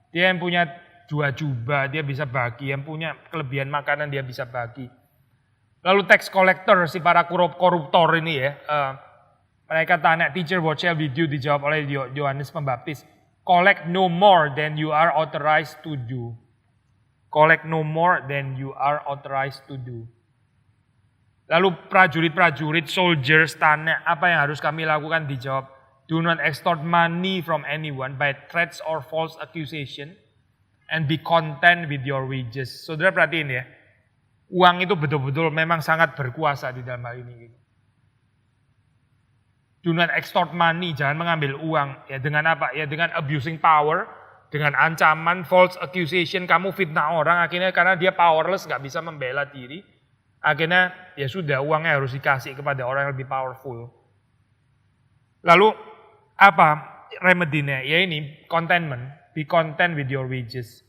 Speaker 1: dia yang punya 2 jubah, dia bisa bagi. Yang punya kelebihan makanan, dia bisa bagi. Lalu tax collector, si para koruptor ini ya. Mereka tanya, teacher what shall we do? Dijawab oleh Yohanes Pembaptis. Collect no more than you are authorized to do. Collect no more than you are authorized to do. Lalu prajurit-prajurit, soldiers tanya, apa yang harus kami lakukan? Dijawab, do not extort money from anyone by threats or false accusation. And be content with your wages. Saudara perhatiin ya, uang itu betul-betul memang sangat berkuasa di dalam hal ini. Do not extort money, jangan mengambil uang. Ya dengan apa? Ya dengan abusing power, dengan ancaman, false accusation, kamu fitnah orang akhirnya karena dia powerless, nggak bisa membela diri. Akhirnya ya sudah, uangnya harus dikasih kepada orang yang lebih powerful. Lalu apa remedinya? Ya ini, contentment. Be content with your wages.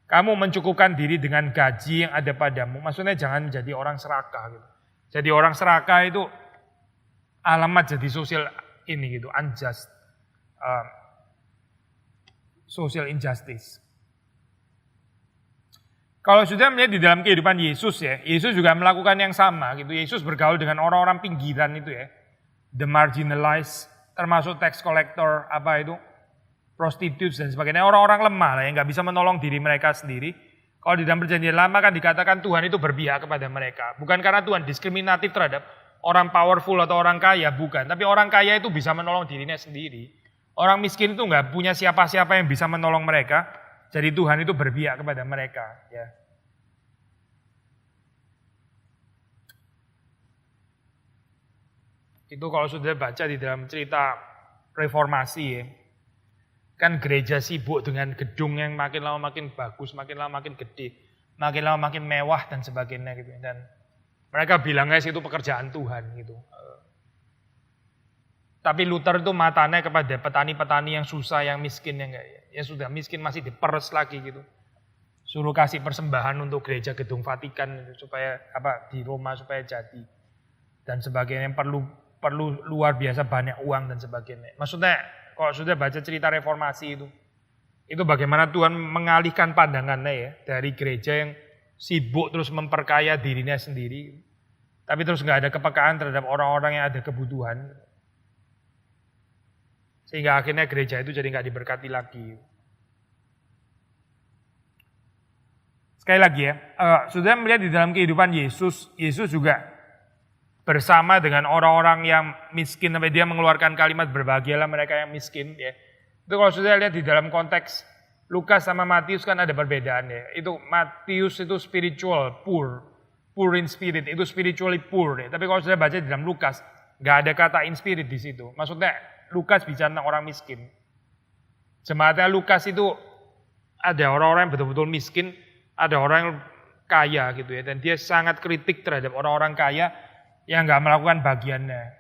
Speaker 1: Kamu mencukupkan diri dengan gaji yang ada padamu. Maksudnya jangan menjadi orang serakah gitu. Jadi orang serakah itu alamat jadi sosial ini gitu, unjust. Social injustice. Kalau sudah melihat di dalam kehidupan Yesus ya, Yesus juga melakukan yang sama gitu. Yesus bergaul dengan orang-orang pinggiran itu ya. The marginalized, termasuk tax collector, prostitutes dan sebagainya. Orang-orang lemah lah yang nggak bisa menolong diri mereka sendiri. Kalau di dalam perjanjian lama kan dikatakan Tuhan itu berpihak kepada mereka. Bukan karena Tuhan diskriminatif terhadap orang powerful atau orang kaya, bukan. Tapi orang kaya itu bisa menolong dirinya sendiri. Orang miskin itu nggak punya siapa-siapa yang bisa menolong mereka. Jadi Tuhan itu berpihak kepada mereka. Ya. Itu kalau sudah baca di dalam cerita reformasi ya. Kan gereja sibuk dengan gedung yang makin lama makin bagus, makin lama makin gede, makin lama makin mewah dan sebagainya gitu. Dan mereka bilangnya itu pekerjaan Tuhan gitu. Tapi Luther itu matanya kepada petani-petani yang susah, yang miskin, yang ya sudah miskin masih diperes lagi gitu. Suruh kasih persembahan untuk gereja gedung Vatikan gitu, supaya di Roma supaya jadi dan sebagainya, yang perlu luar biasa banyak uang dan sebagainya. Maksudnya kalau sudah baca cerita reformasi itu bagaimana Tuhan mengalihkan pandangannya ya dari gereja yang sibuk terus memperkaya dirinya sendiri, tapi terus nggak ada kepekaan terhadap orang-orang yang ada kebutuhan. Sehingga akhirnya gereja itu jadi nggak diberkati lagi. Sekali lagi ya, sudah melihat di dalam kehidupan Yesus juga bersama dengan orang-orang yang miskin, sampai dia mengeluarkan kalimat berbahagialah mereka yang miskin. Ya. Itu kalau sudah lihat di dalam konteks Lukas sama Matius kan ada perbedaan ya. Itu Matius itu spiritual, poor in spirit, itu spiritually poor. Ya. Tapi kalau sudah baca di dalam Lukas, nggak ada kata in spirit di situ. Maksudnya Lukas bicara tentang orang miskin. Jemaatnya Lukas itu ada orang-orang yang betul-betul miskin, ada orang yang kaya gitu ya. Dan dia sangat kritik terhadap orang-orang kaya yang nggak melakukan bagiannya.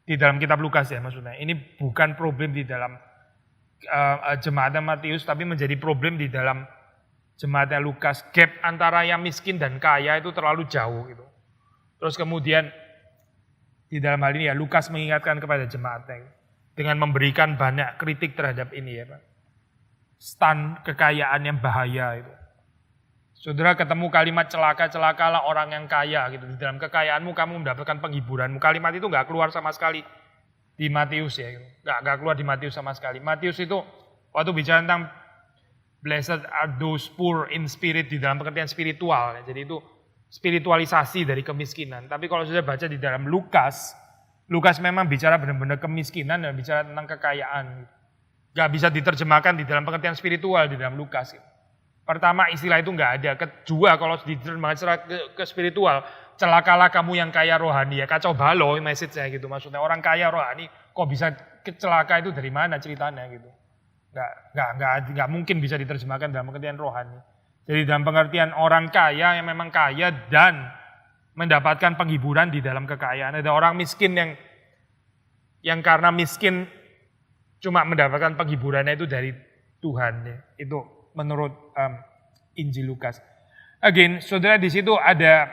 Speaker 1: Di dalam kitab Lukas ya maksudnya. Ini bukan problem di dalam jemaatnya Matius, tapi menjadi problem di dalam jemaatnya Lukas. Gap antara yang miskin dan kaya itu terlalu jauh gitu. Terus kemudian di dalam hal ini ya Lukas mengingatkan kepada jemaatnya dengan memberikan banyak kritik terhadap ini ya Pak. Stan kekayaan yang bahaya itu. Saudara ketemu kalimat celaka-celakalah orang yang kaya gitu. Di dalam kekayaanmu kamu mendapatkan penghiburanmu. Kalimat itu nggak keluar sama sekali di Matius ya. Gitu. Nggak keluar di Matius sama sekali. Matius itu waktu bicara tentang blessed are those poor in spirit di dalam pengertian spiritual. Ya. Jadi itu spiritualisasi dari kemiskinan. Tapi kalau sudah baca di dalam Lukas memang bicara benar-benar kemiskinan dan bicara tentang kekayaan. Gak bisa diterjemahkan di dalam pengertian spiritual di dalam Lukas. Pertama istilah itu gak ada. Kedua kalau diterjemahkan secara ke spiritual, celakalah kamu yang kaya rohani ya. Kacau balau message saya gitu. Maksudnya orang kaya rohani kok bisa celaka itu dari mana ceritanya gitu. Gak mungkin bisa diterjemahkan dalam pengertian rohani. Jadi dalam pengertian orang kaya yang memang kaya dan mendapatkan penghiburan di dalam kekayaan. Ada orang miskin yang karena miskin cuma mendapatkan penghiburannya itu dari Tuhan. Ya. Itu menurut Injil Lukas. Again, saudara di situ ada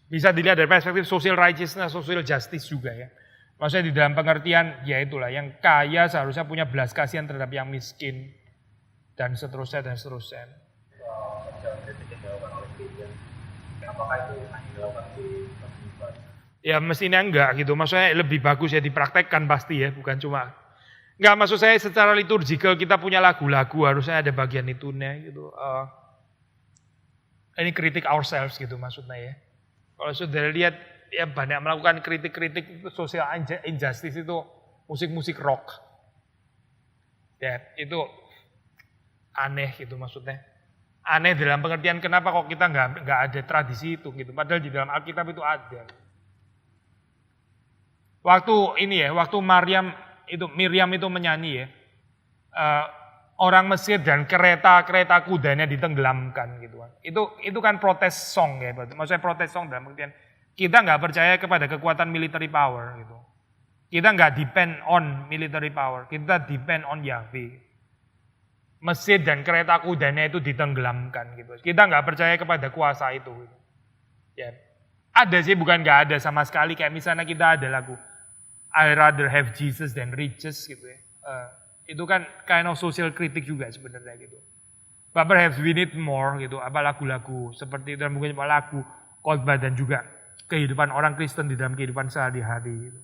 Speaker 1: bisa dilihat dari perspektif social righteousness, social justice juga ya. Maksudnya di dalam pengertian ya itulah yang kaya seharusnya punya belas kasihan terhadap yang miskin dan seterusnya dan seterusnya.
Speaker 3: Apakah itu hanya dilakukan di kehidupan?
Speaker 1: Ya mestinya enggak gitu, maksudnya lebih bagus ya dipraktekkan pasti ya, bukan cuma. Enggak, maksud saya secara liturgikal kita punya lagu-lagu harusnya ada bagian itunya gitu. Ini kritik ourselves gitu maksudnya ya. Kalau sudah lihat ya banyak melakukan kritik-kritik social injustice itu musik-musik rock. Ya itu aneh gitu maksudnya. Aneh dalam pengertian kenapa kok kita nggak ada tradisi itu gitu. Padahal di dalam Alkitab itu ada. Waktu Miriam itu menyanyi ya. orang Mesir dan kereta kudanya ditenggelamkan gitu kan. Itu kan protes song ya, maksudnya protes song dalam pengertian kita nggak percaya kepada kekuatan military power gitu. Kita nggak depend on military power, kita depend on Yahweh. Mesir dan kereta kudanya itu ditenggelamkan gitu. Kita nggak percaya kepada kuasa itu. Gitu. Ya, ada sih, bukan nggak ada sama sekali. Kayak misalnya kita ada lagu I rather have Jesus than riches gitu ya. Itu kan kind of social kritik juga sebenarnya gitu. But perhaps we need more gitu. Apa lagu-lagu seperti itu, dan mungkin lagu khotbah dan juga kehidupan orang Kristen di dalam kehidupan sehari-hari gitu.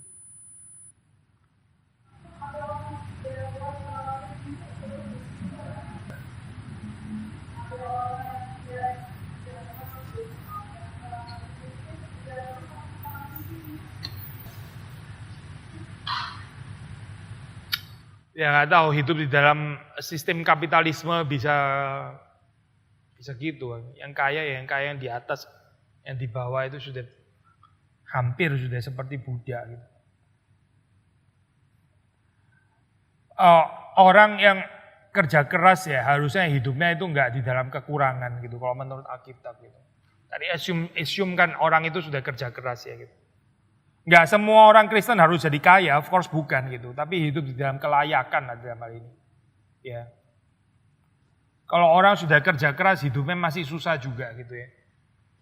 Speaker 1: Ya nggak tahu, hidup di dalam sistem kapitalisme bisa gitu. Yang kaya yang di atas, yang di bawah itu sudah hampir sudah seperti Buddha gitu. Orang yang kerja keras ya harusnya hidupnya itu nggak di dalam kekurangan gitu. Kalau menurut Alkitab gitu. Tadi assume kan orang itu sudah kerja keras ya gitu. Nggak semua orang Kristen harus jadi kaya, of course bukan gitu. Tapi hidup di dalam kelayakan dalam hal ini. Ya. Kalau orang sudah kerja keras, hidupnya masih susah juga gitu ya.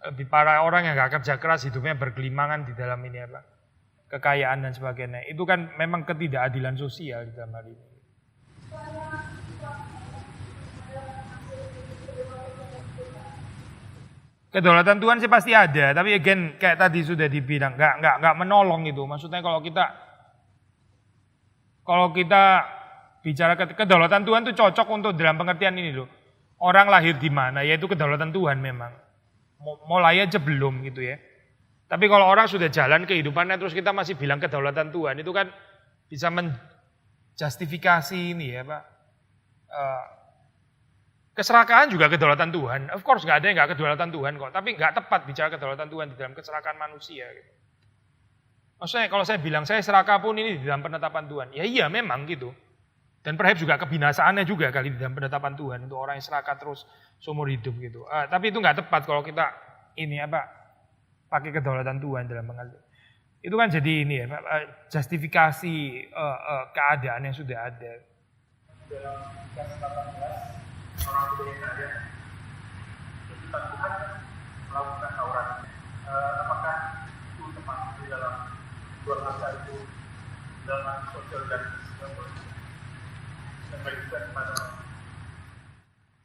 Speaker 1: Lebih parah orang yang nggak kerja keras, hidupnya bergelimangan di dalam ini apa, kekayaan dan sebagainya. Itu kan memang ketidakadilan sosial di dalam hal ini. Kedaulatan Tuhan sih pasti ada, tapi again kayak tadi sudah dibilang nggak menolong gitu. Maksudnya kalau kita bicara kedaulatan Tuhan itu cocok untuk dalam pengertian ini loh. Orang lahir di mana, yaitu kedaulatan Tuhan memang. Mulai aja belum gitu ya. Tapi kalau orang sudah jalan kehidupannya terus kita masih bilang kedaulatan Tuhan, itu kan bisa menjustifikasi ini ya Pak. Keserakahan juga kedaulatan Tuhan. Of course nggak ada yang nggak kedaulatan Tuhan kok. Tapi nggak tepat bicara kedaulatan Tuhan di dalam keserakahan manusia. Gitu. Maksudnya kalau saya bilang saya serakah pun ini di dalam penetapan Tuhan. Ya iya memang gitu. Dan perhaps juga kebinasaannya juga kali di dalam penetapan Tuhan. Untuk orang yang serakah terus seumur hidup gitu. Tapi itu nggak tepat kalau kita ini pakai kedaulatan Tuhan dalam pengertian. Itu kan jadi ini ya, justifikasi keadaan yang sudah ada.
Speaker 2: Dalam Lukas 18, orang tua yang ada kesukaan Tuhan melakukan tauran. Apakah itu tepat di dalam dua kata itu dalam sosial dan baikkan kepada orang?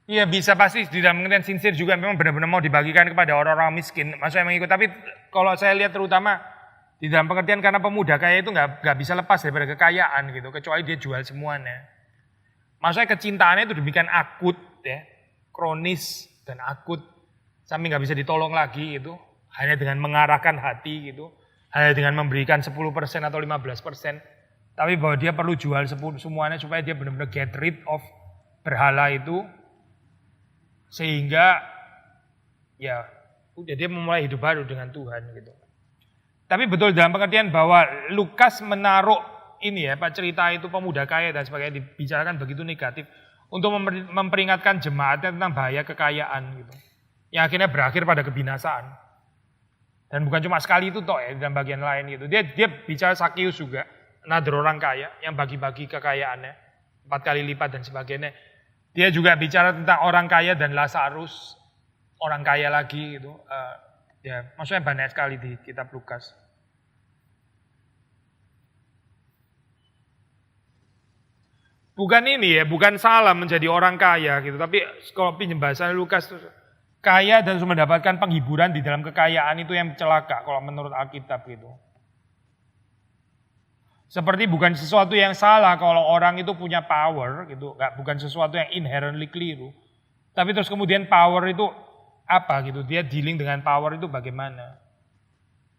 Speaker 1: Iya bisa, pasti di dalam pengertian sincere juga memang benar-benar mau dibagikan kepada orang-orang miskin. Maksudnya mengikut. Tapi kalau saya lihat terutama di dalam pengertian karena pemuda kaya itu nggak bisa lepas daripada kekayaan gitu, kecuali dia jual semuanya. Maksudnya kecintaannya itu demikian akut ya, kronis dan akut, sampai nggak bisa ditolong lagi itu, hanya dengan mengarahkan hati gitu, hanya dengan memberikan 10% atau 15%, tapi bahwa dia perlu jual semuanya supaya dia benar-benar get rid of berhala itu, sehingga ya udah dia memulai hidup baru dengan Tuhan gitu. Tapi betul dalam pengertian bahwa Lukas menaruh ini ya Pak, cerita itu pemuda kaya dan sebagainya dibicarakan begitu negatif untuk memperingatkan jemaatnya tentang bahaya kekayaan gitu. Yang akhirnya berakhir pada kebinasaan. Dan bukan cuma sekali itu toh ya, dalam bagian lain gitu. Dia bicara Sakius juga, another orang kaya yang bagi-bagi kekayaannya 4 kali lipat dan sebagainya. Dia juga bicara tentang orang kaya dan Lazarus, orang kaya lagi gitu. Ya, maksudnya banyak sekali di kitab Lukas. Bukan ini ya, bukan salah menjadi orang kaya gitu. Tapi kalau pinjam bahasa Lukas, kaya dan mendapatkan penghiburan di dalam kekayaan itu yang celaka kalau menurut Alkitab gitu. Seperti bukan sesuatu yang salah kalau orang itu punya power gitu, bukan sesuatu yang inherently keliru. Tapi terus kemudian power itu apa gitu, dia dealing dengan power itu bagaimana.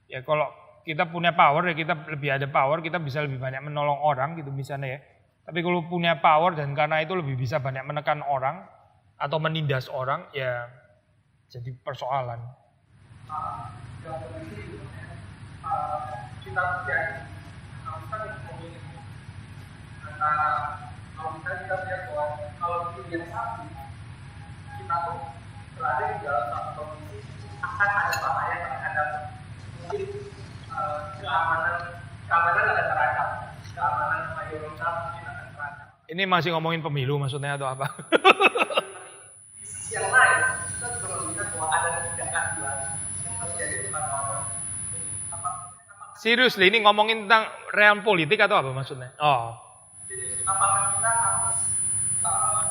Speaker 1: Ya kalau kita punya power ya kita lebih ada power, kita bisa lebih banyak menolong orang gitu misalnya ya. Tapi kalau punya power dan karena itu lebih bisa banyak menekan orang atau menindas orang, ya jadi persoalan.
Speaker 2: Dalam kondisi kita ya, kita memilih antara kalau kita lihat bahwa kalau
Speaker 4: yang satu, kita tuh berada di dalam satu kondisi akan ada bahaya terhadap mungkin keamanan akan terancam, keamanan mayoritas mungkin akan terancam.
Speaker 1: Ini masih ngomongin pemilu maksudnya atau apa?
Speaker 4: Di sisi yang lain, kita juga melihat bahwa ada ketidakadilan yang terjadi kepada orang.
Speaker 1: Seriously, ini ngomongin tentang realm politik atau apa maksudnya? Oh.
Speaker 4: Jadi, apakah kita harus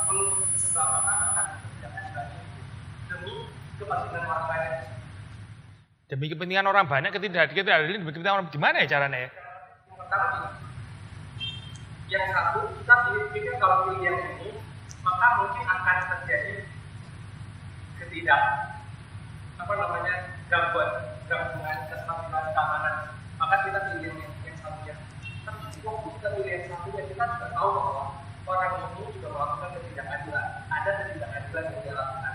Speaker 4: menuntut keselamatan akan ketidakadilan demi kepentingan orang banyak?
Speaker 1: Demi kepentingan orang banyak, ketidakadilan demi kepentingan orang gimana ya caranya ya?
Speaker 4: Yang pertama ini, yang satu kita pikir kalau pilih yang ini, maka mungkin akan terjadi gabungan kestabilan keamanan. Maka kita pilih yang satunya. Tapi waktu kita pilih yang satunya, kita juga tahu bahwa orang ini juga melakukan ketidakadilan. Ada ketidakadilan yang dia lakukan.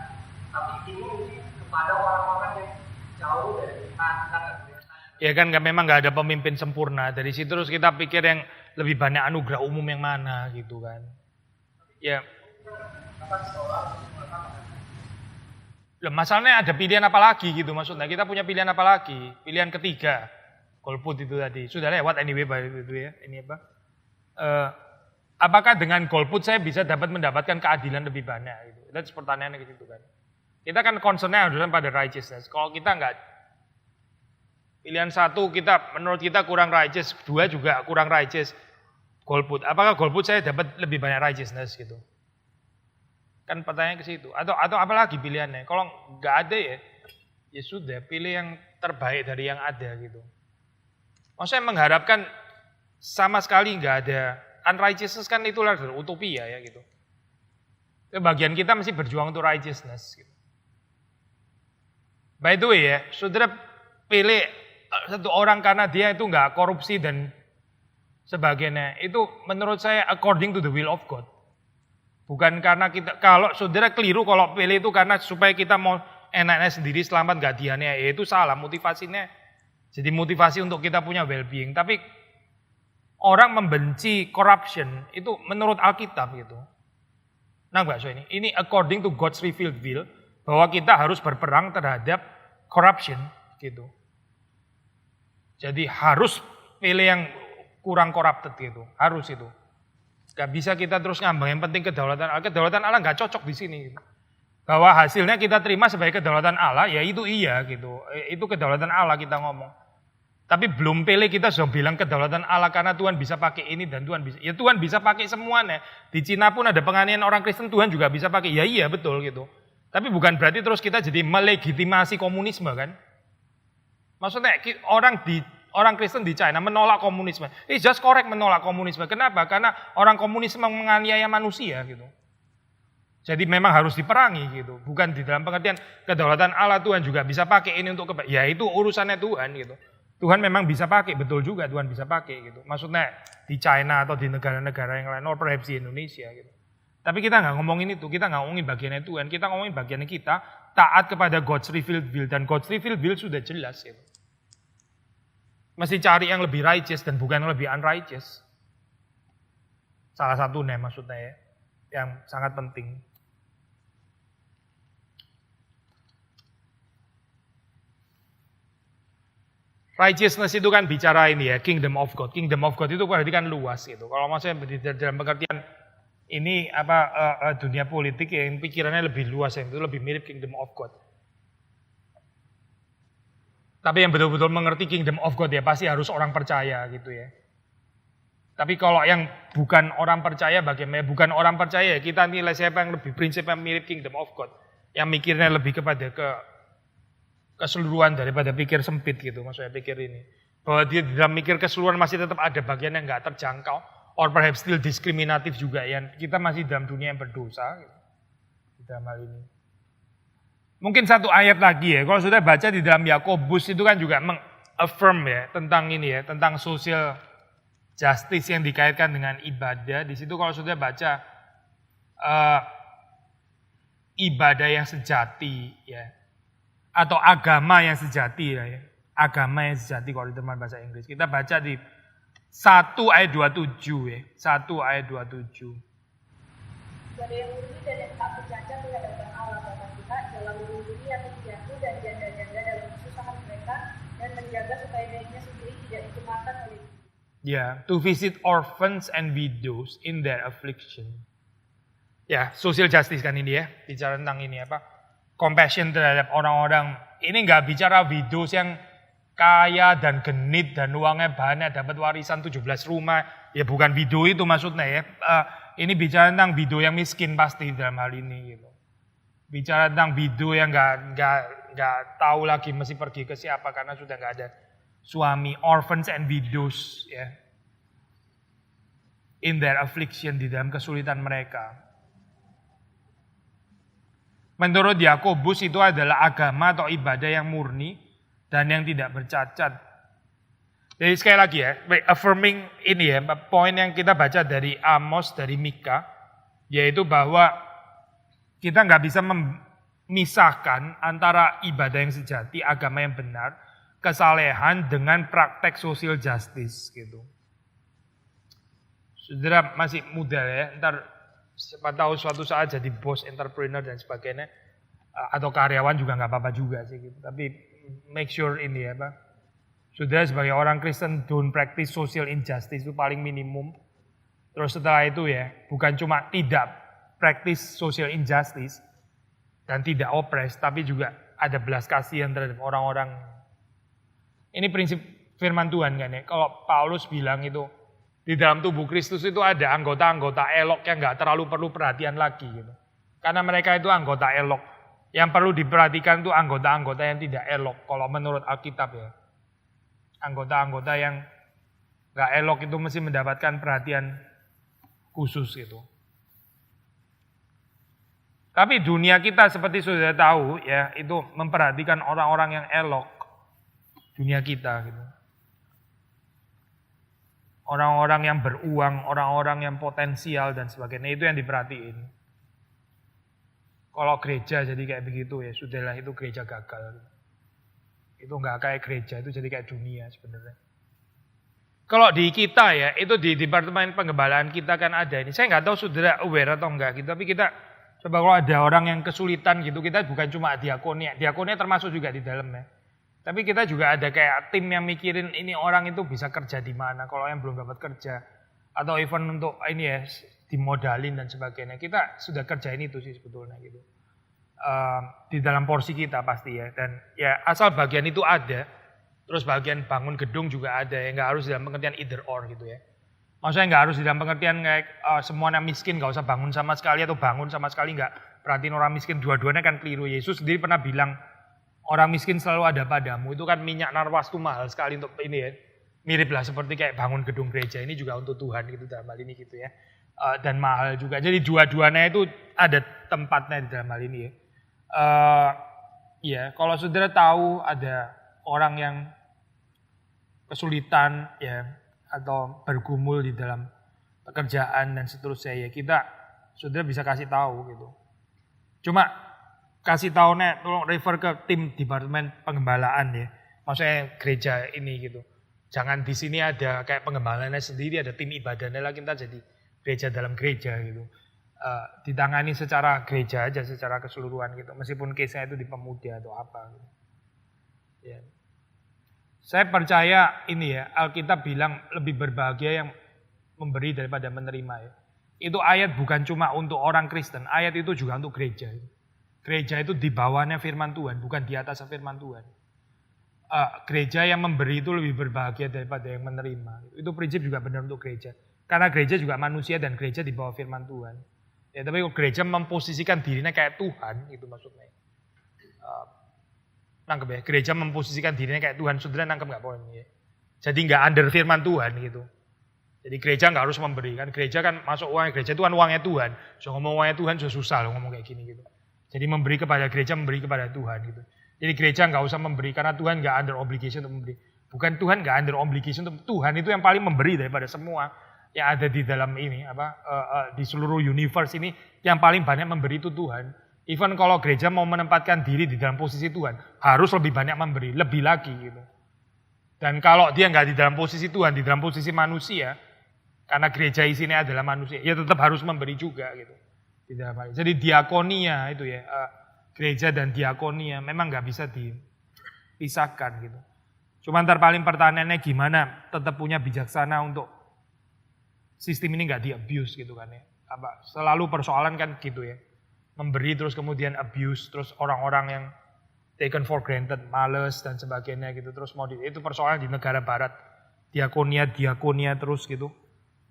Speaker 4: Tapi ini mungkin kepada orang-orang yang jauh dari kita
Speaker 1: Ya kan memang nggak ada pemimpin sempurna. Dari situ terus kita pikir yang lebih banyak anugerah umum yang mana gitu kan. Ya. Masalahnya ada pilihan apa lagi gitu maksudnya. Kita punya pilihan apa lagi? Pilihan ketiga. Golput itu tadi. Sudah lewat anyway itu ya. Ini apa? Apakah dengan golput saya bisa mendapatkan keadilan lebih banyak gitu. That's pertanyaannya ke situ kan. Kita kan concernnya adalah pada righteousness. Kalau kita enggak pilihan satu kita menurut kita kurang righteous, dua juga kurang righteous. Golput. Apakah golput saya dapat lebih banyak righteousness gitu? Kan pertanyaan ke situ. Atau apa lagi pilihannya? Kalau nggak ada ya sudah pilih yang terbaik dari yang ada gitu. Maksudnya mengharapkan sama sekali nggak ada unrighteousness kan itulah utopia ya gitu. Bagian kita mesti berjuang untuk righteousness gitu. By the way ya, saudara pilih satu orang karena dia itu nggak korupsi dan sebagainya. Itu menurut saya according to the will of God. Bukan karena kita, kalau saudara keliru kalau pilih itu karena supaya kita mau enaknya sendiri selamat gak dianiaya, ya itu salah motivasinya. Jadi motivasi untuk kita punya well-being. Tapi orang membenci corruption itu menurut Alkitab gitu. Nah so ini according to God's revealed will bahwa kita harus berperang terhadap corruption gitu. Jadi harus pilih yang kurang corrupted gitu, harus itu. Gak bisa kita terus ngambang, yang penting kedaulatan Allah. Kedaulatan Allah gak cocok di sini. Gitu. Bahwa hasilnya kita terima sebagai kedaulatan Allah, ya itu iya gitu. Itu kedaulatan Allah kita ngomong. Tapi belum pilih kita sudah bilang kedaulatan Allah karena Tuhan bisa pakai ini dan Tuhan bisa. Ya Tuhan bisa pakai semuanya. Di Cina pun ada penganiayaan orang Kristen, Tuhan juga bisa pakai. Ya iya betul gitu. Tapi bukan berarti terus kita jadi melegitimasi komunisme kan. Maksudnya orang Kristen di China menolak komunisme. It's just correct menolak komunisme. Kenapa? Karena orang komunisme menganiaya manusia gitu. Jadi memang harus diperangi gitu. Bukan di dalam pengertian kedaulatan Allah Tuhan juga bisa pakai ini untuk kebaikan. Ya itu urusannya Tuhan gitu. Tuhan memang bisa pakai, betul juga Tuhan bisa pakai gitu. Maksudnya di China atau di negara-negara yang lain, or perhaps di Indonesia gitu. Tapi kita nggak ngomongin itu, kita nggak ngomongin bagiannya Tuhan, kita ngomongin bagiannya kita taat kepada God's revealed will, dan God's revealed will sudah jelas gitu. Mesti cari yang lebih righteous dan bukan yang lebih unrighteous. Salah satunya maksudnya ya, yang sangat penting. Righteousness itu kan bicara ini ya, kingdom of God. Kingdom of God itu berarti kan luas gitu. Kalau maksudnya dalam pengertian ini dunia politik yang pikirannya lebih luas, yang itu lebih mirip kingdom of God. Tapi yang betul-betul mengerti kingdom of God ya pasti harus orang percaya gitu ya. Tapi kalau yang bukan orang percaya bagaimana? Bukan orang percaya kita nilai siapa yang lebih prinsip yang mirip kingdom of God. Yang mikirnya lebih kepada keseluruhan daripada pikir sempit gitu. Maksudnya pikir ini. Bahwa dia dalam mikir keseluruhan masih tetap ada bagian yang gak terjangkau. Or perhaps still diskriminatif juga. Yang kita masih dalam dunia yang berdosa. Gitu. Di dalam hal ini. Mungkin satu ayat lagi ya, kalau sudah baca di dalam Yakobus itu kan juga meng-affirm ya tentang ini ya, tentang social justice yang dikaitkan dengan ibadah. Di situ kalau sudah baca ibadah yang sejati ya, atau agama yang sejati ya, agama yang sejati kalau di teman bahasa Inggris. Kita baca di 1 ayat 27 ya, 1 ayat 27.
Speaker 5: Sebagai yang murni dan yang tak bercacat di hadapan Allah Bapa kita, dalam melindungi yatim piatu dan janda-janda dalam kesusahan mereka, dan menjaga supaya dirinya sendiri tidak dicemarkan oleh
Speaker 1: To visit orphans and widows in their affliction. Social justice kan ini ya, bicara tentang ini compassion terhadap orang-orang. Ini nggak bicara widows yang kaya dan genit dan uangnya banyak, dapat warisan 17 rumah. Ya bukan widow itu maksudnya ya. Ini bicara tentang widow yang miskin pasti dalam hal ini gitu. Bicara tentang widow yang nggak tahu lagi mesti pergi ke siapa karena sudah nggak ada suami. Orphans and widows ya. In their affliction, di dalam kesulitan mereka. Menurut Yakobus itu adalah agama atau ibadah yang murni dan yang tidak bercacat. Jadi sekali lagi ya, affirming ini ya, poin yang kita baca dari Amos, dari Mika, yaitu bahwa kita nggak bisa memisahkan antara ibadah yang sejati, agama yang benar, kesalehan dengan praktek social justice gitu. Saudara masih muda ya, ntar siapa tahu suatu saat jadi bos, entrepreneur dan sebagainya, atau karyawan juga nggak apa-apa juga sih gitu. Tapi make sure ini ya saudara sebagai orang Kristen don't practice social injustice itu paling minimum. Terus setelah itu ya, bukan cuma tidak practice social injustice dan tidak oppress, tapi juga ada belas kasihan terhadap orang-orang. Ini prinsip firman Tuhan kan ya. Kalau Paulus bilang itu di dalam tubuh Kristus itu ada anggota-anggota elok yang nggak terlalu perlu perhatian lagi gitu. Karena mereka itu anggota elok. Yang perlu diperhatikan itu anggota-anggota yang tidak elok. Kalau menurut Alkitab ya. Anggota-anggota yang nggak elok itu mesti mendapatkan perhatian khusus gitu. Tapi dunia kita seperti sudah tahu ya, itu memperhatikan orang-orang yang elok. Dunia kita gitu. Orang-orang yang beruang, orang-orang yang potensial dan sebagainya, itu yang diperhatiin. Kalau gereja jadi kayak begitu ya, sudahlah itu gereja gagal. Itu nggak kayak gereja, itu jadi kayak dunia sebenarnya. Kalau di kita ya, itu di departemen penggembalaan kita kan ada ini. Saya nggak tahu saudara aware atau enggak gitu, tapi kita coba kalau ada orang yang kesulitan gitu, kita bukan cuma diakonia. Diakonia termasuk juga di dalamnya. Tapi kita juga ada kayak tim yang mikirin ini orang itu bisa kerja di mana kalau yang belum dapat kerja. Atau even untuk ini ya dimodalin dan sebagainya. Kita sudah kerjain itu sih sebetulnya gitu. Di dalam porsi kita pasti ya. Dan ya asal bagian itu ada. Terus bagian bangun gedung juga ada ya. Nggak harus dalam pengertian either or gitu ya. Maksudnya nggak harus dalam pengertian kayak semuanya miskin nggak usah bangun sama sekali. Atau bangun sama sekali nggak perhatiin orang miskin. Dua-duanya kan keliru. Yesus sendiri pernah bilang orang miskin selalu ada padamu. Itu kan minyak narwastu mahal sekali untuk ini ya. Miriplah seperti kayak bangun gedung gereja. Ini juga untuk Tuhan gitu dalam hal ini gitu ya. Dan mahal juga. Jadi dua-duanya itu ada tempatnya di dalam hal ini ya. Ya kalau saudara tahu ada orang yang kesulitan ya. Atau bergumul di dalam pekerjaan dan seterusnya ya. Kita saudara bisa kasih tahu gitu. Cuma kasih tahunya tolong refer ke tim departemen penggembalaan ya. Maksudnya gereja ini gitu. Jangan di sini ada kayak penggembalaannya sendiri, ada tim ibadahnya lagi, kita jadi gereja dalam gereja gitu. Ditangani secara gereja aja, secara keseluruhan gitu. Meskipun case-nya itu di pemuda atau apa gitu. Ya. Saya percaya ini ya, Alkitab bilang lebih berbahagia yang memberi daripada menerima ya. Itu ayat bukan cuma untuk orang Kristen, ayat itu juga untuk gereja. Gereja itu di bawahnya firman Tuhan, bukan di atas firman Tuhan. Gereja yang memberi itu lebih berbahagia daripada yang menerima. Itu prinsip juga benar untuk gereja. Karena gereja juga manusia dan gereja di bawah firman Tuhan. Ya, tapi gereja memposisikan dirinya kayak Tuhan, itu maksudnya. Nangkep ya, gereja memposisikan dirinya kayak Tuhan. Saudara nangkep gak poinnya? Ya? Jadi gak under firman Tuhan gitu. Jadi gereja gak harus memberi. Kan gereja kan masuk uangnya gereja, itu kan uangnya Tuhan. So ngomong uangnya Tuhan so susah loh ngomong kayak gini gitu. Jadi memberi kepada gereja, memberi kepada Tuhan gitu. Jadi gereja nggak usah memberi karena Tuhan nggak under obligation untuk memberi. Bukan Tuhan nggak under obligation untuk Tuhan itu yang paling memberi daripada semua yang ada di dalam ini di seluruh universe ini yang paling banyak memberi itu Tuhan. Even kalau gereja mau menempatkan diri di dalam posisi Tuhan harus lebih banyak memberi, lebih lagi gitu. Dan kalau dia nggak di dalam posisi Tuhan, di dalam posisi manusia, karena gereja isinya adalah manusia, ya tetap harus memberi juga gitu. Di dalam, jadi diakonia itu ya, gereja dan diakonia memang nggak bisa dipisahkan gitu. Cuma ntar paling pertanyaannya gimana tetap punya bijaksana untuk sistem ini nggak di-abuse gitu kan ya. Selalu persoalan kan gitu ya. Memberi terus kemudian abuse, terus orang-orang yang taken for granted, males dan sebagainya gitu. Terus itu persoalan di negara barat. Diakonia terus gitu.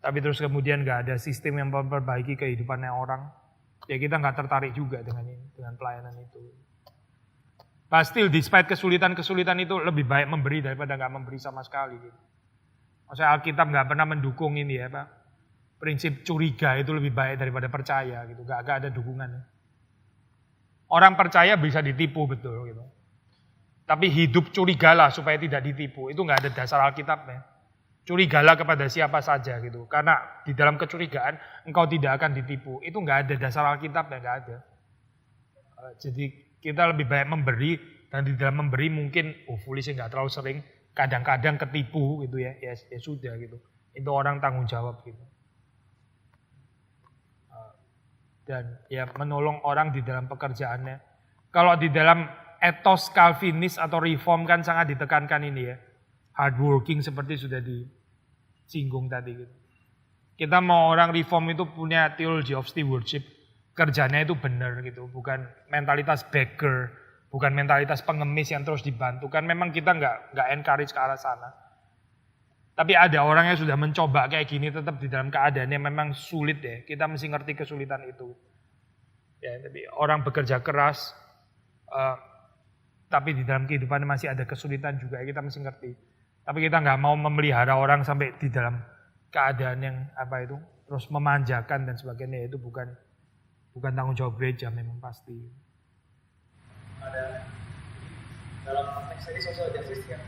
Speaker 1: Tapi terus kemudian nggak ada sistem yang memperbaiki kehidupannya orang. Ya kita nggak tertarik juga dengan pelayanan itu. Pasti despite kesulitan-kesulitan itu lebih baik memberi daripada nggak memberi sama sekali gitu. Maksudnya Alkitab nggak pernah mendukung ini ya Pak. Prinsip curiga itu lebih baik daripada percaya gitu. Nggak ada dukungannya. Orang percaya bisa ditipu betul gitu. Tapi hidup curigalah supaya tidak ditipu. Itu nggak ada dasar Alkitabnya. Curigalah kepada siapa saja gitu. Karena di dalam kecurigaan engkau tidak akan ditipu. Itu nggak ada dasar Alkitabnya, nggak ada. Jadi kita lebih baik memberi, dan di dalam memberi mungkin foolish nggak terlalu sering, kadang-kadang ketipu gitu ya, ya sudah gitu. Itu orang tanggung jawab gitu. Dan ya menolong orang di dalam pekerjaannya. Kalau di dalam etos Calvinis atau Reform kan sangat ditekankan ini ya, hard working seperti sudah disinggung tadi gitu. Kita mau orang Reform itu punya theology of stewardship. Kerjanya itu benar gitu, bukan mentalitas beggar, bukan mentalitas pengemis yang terus dibantu. Kan memang kita nggak encourage ke arah sana. Tapi ada orang yang sudah mencoba kayak gini tetap di dalam keadaan yang memang sulit ya. Kita mesti ngerti kesulitan itu. Ya, tapi orang bekerja keras, tapi di dalam kehidupannya masih ada kesulitan juga. Kita mesti ngerti. Tapi kita nggak mau memelihara orang sampai di dalam keadaan yang terus memanjakan dan sebagainya. Itu bukan tanggung jawab gereja memang pasti.
Speaker 4: Ada dalam konteks ini social justice yang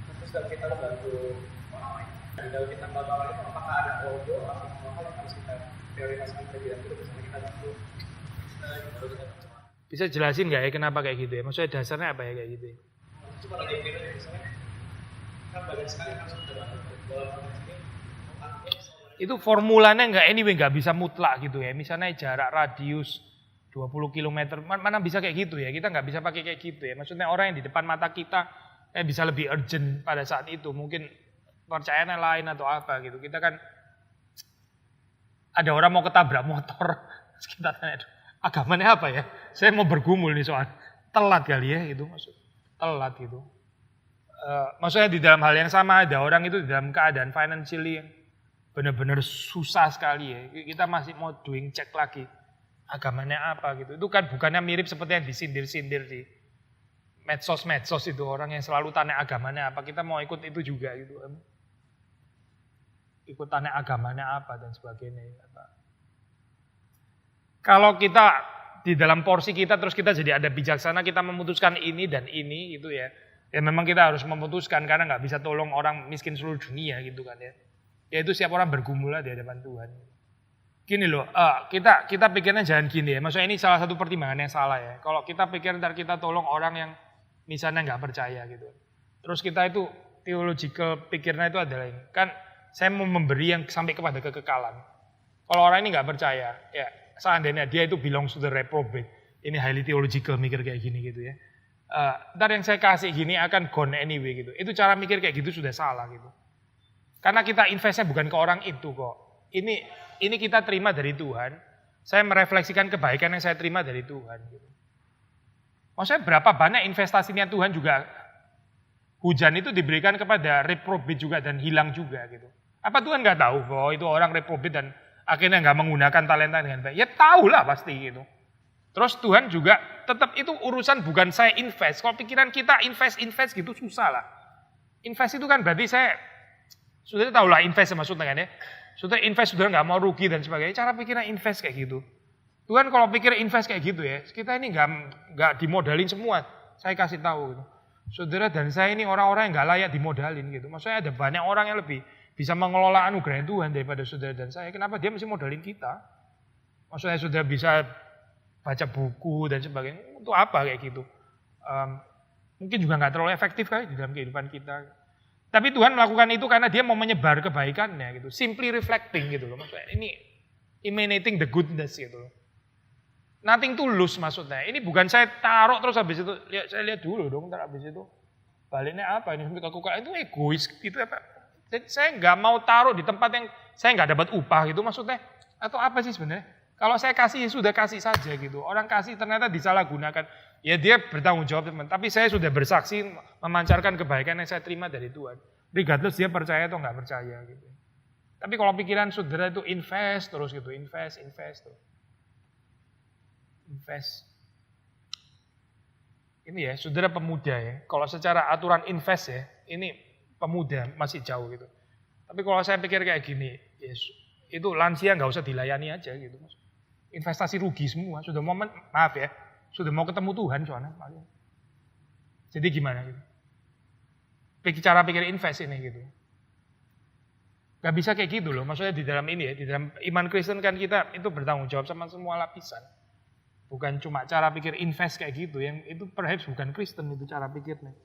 Speaker 4: khusus dalam kita membantu orang lain. Di dalam kita membantu orang lain, apakah ada logo atau hal yang harus kita prioritaskan terlebih dahulu bersama kita bantu?
Speaker 1: Bisa jelasin nggak ya kenapa kayak gitu ya? Maksudnya dasarnya apa ya kayak gitu ya?
Speaker 4: Cuma lagi gitu ya, misalnya kan banyak sekali kan sudah dalam konteks ini.
Speaker 1: Itu formulanya nggak bisa mutlak gitu ya. Misalnya jarak radius 20 km, mana bisa kayak gitu ya. Kita nggak bisa pakai kayak gitu ya. Maksudnya orang yang di depan mata kita bisa lebih urgent pada saat itu. Mungkin percayaannya lain atau apa gitu. Kita kan ada orang mau ketabrak motor. Terus kita tanya, agamanya apa ya? Saya mau bergumul nih soal telat kali ya itu maksud. Telat gitu. Maksudnya di dalam hal yang sama ada orang itu di dalam keadaan financially yang benar-benar susah sekali ya. Kita masih mau doing check lagi. Agamanya apa gitu. Itu kan bukannya mirip seperti yang disindir-sindir di medsos itu. Orang yang selalu tanya agamanya apa. Kita mau ikut itu juga gitu. Ikut tanya agamanya apa dan sebagainya. Kalau kita di dalam porsi kita terus kita jadi ada bijaksana. Kita memutuskan ini dan ini gitu ya. Ya memang kita harus memutuskan karena nggak bisa tolong orang miskin seluruh dunia gitu kan ya. Yaitu siap orang bergumul lah di hadapan Tuhan. Gini loh, kita pikirnya jangan gini ya. Maksudnya ini salah satu pertimbangan yang salah ya. Kalau kita pikir ntar kita tolong orang yang misalnya nggak percaya gitu. Terus kita itu theological pikirnya itu adalah ini. Kan saya mau memberi yang sampai kepada kekekalan. Kalau orang ini nggak percaya, ya seandainya dia itu belongs to the reprobate. Ini highly theological mikir kayak gini gitu ya. Ntar yang saya kasih gini akan gone anyway gitu. Itu cara mikir kayak gitu sudah salah gitu. Karena kita investnya bukan ke orang itu kok. Ini kita terima dari Tuhan. Saya merefleksikan kebaikan yang saya terima dari Tuhan. Maksudnya berapa banyak investasinya Tuhan juga. Hujan itu diberikan kepada reprobate juga dan hilang juga gitu. Apa Tuhan nggak tahu bahwa itu orang reprobate dan akhirnya nggak menggunakan talenta dengan baik? Ya tahu lah pasti gitu. Terus Tuhan juga tetap itu urusan bukan saya invest. Kalau pikiran kita invest gitu susah lah. Invest itu kan berarti saya sudah tahu lah invest maksudnya kan ya. Sudah invest sudah nggak mau rugi dan sebagainya. Cara pikirnya invest kayak gitu. Tuhan kalau pikir invest kayak gitu ya, kita ini nggak dimodalin semua. Saya kasih tahu gitu. Saudara dan saya ini orang-orang yang nggak layak dimodalin gitu. Maksudnya ada banyak orang yang lebih bisa mengelola anugerah Tuhan daripada saudara dan saya. Kenapa dia mesti modalin kita? Maksudnya saudara bisa baca buku dan sebagainya. Untuk apa kayak gitu? Mungkin juga nggak terlalu efektif kali di dalam kehidupan kita. Tapi Tuhan melakukan itu karena dia mau menyebar kebaikannya gitu. Simply reflecting gitu loh. Maksudnya ini emanating the goodness gitu loh. Nothing tulus maksudnya. Ini bukan saya taruh terus habis itu, saya lihat dulu dong, ntar habis itu baliknya apa ini sampai ke itu egois gitu apa. Saya nggak mau taruh di tempat yang saya nggak dapat upah gitu maksudnya. Atau apa sih sebenarnya? Kalau saya kasih ya sudah kasih saja gitu. Orang kasih ternyata disalahgunakan. Ya dia bertanggung jawab teman. Tapi saya sudah bersaksi memancarkan kebaikan yang saya terima dari Tuhan. Regardless dia percaya atau nggak percaya gitu. Tapi kalau pikiran saudara itu invest terus gitu, invest tuh. Invest. Ini ya, saudara pemuda ya. Kalau secara aturan invest ya, ini pemuda masih jauh gitu. Tapi kalau saya pikir kayak gini, yes, itu lansia nggak usah dilayani aja gitu. Investasi rugi semua. Sudah mau maaf ya, sudah mau ketemu Tuhan soalnya. Jadi gimana gitu? Cara pikir invest ini gitu. Gak bisa kayak gitu loh. Maksudnya di dalam ini ya, di dalam iman Kristen kan kita itu bertanggung jawab sama semua lapisan. Bukan cuma cara pikir invest kayak gitu, yang itu perhaps bukan Kristen itu cara pikirnya.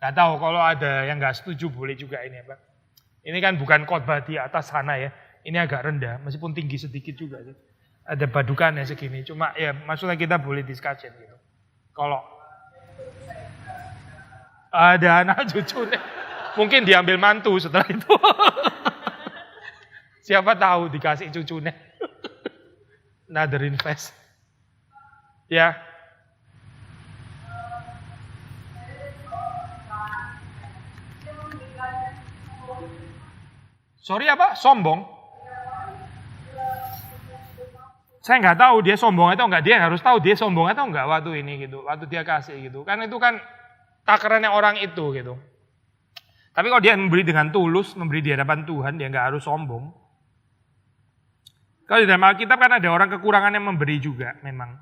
Speaker 1: Gak tahu kalau ada yang gak setuju boleh juga ini Pak. Ini kan bukan khotbah di atas sana ya, ini agak rendah, meskipun tinggi sedikit juga sih. Ada badukannya segini, cuma ya maksudnya kita boleh discussion gitu. Kalau ada anak cucunya, mungkin diambil mantu setelah itu. Siapa tahu dikasih cucunya. Another invest. Ya. Sorry apa? Sombong? Saya nggak tahu dia sombong atau enggak. Dia harus tahu dia sombong atau enggak waktu ini gitu. Waktu dia kasih gitu. Kan itu kan takarannya orang itu gitu. Tapi kalau dia memberi dengan tulus, memberi di hadapan Tuhan, dia nggak harus sombong. Kalau di dalam Alkitab kan ada orang kekurangan yang memberi juga memang.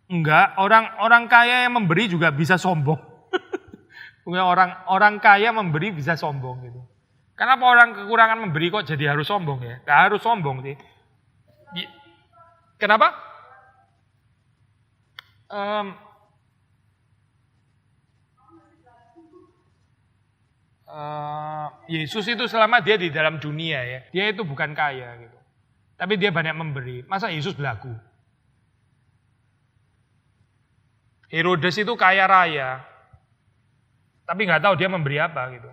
Speaker 1: Enggak, orang kaya yang memberi juga bisa sombong. orang kaya memberi bisa sombong gitu. Kenapa orang kekurangan memberi kok jadi harus sombong ya? Gak harus sombong sih. Kenapa? Yesus itu selama dia di dalam dunia ya, dia itu bukan kaya gitu. Tapi dia banyak memberi. Masa Yesus belagu? Herodes itu kaya raya. Tapi nggak tahu dia memberi apa gitu.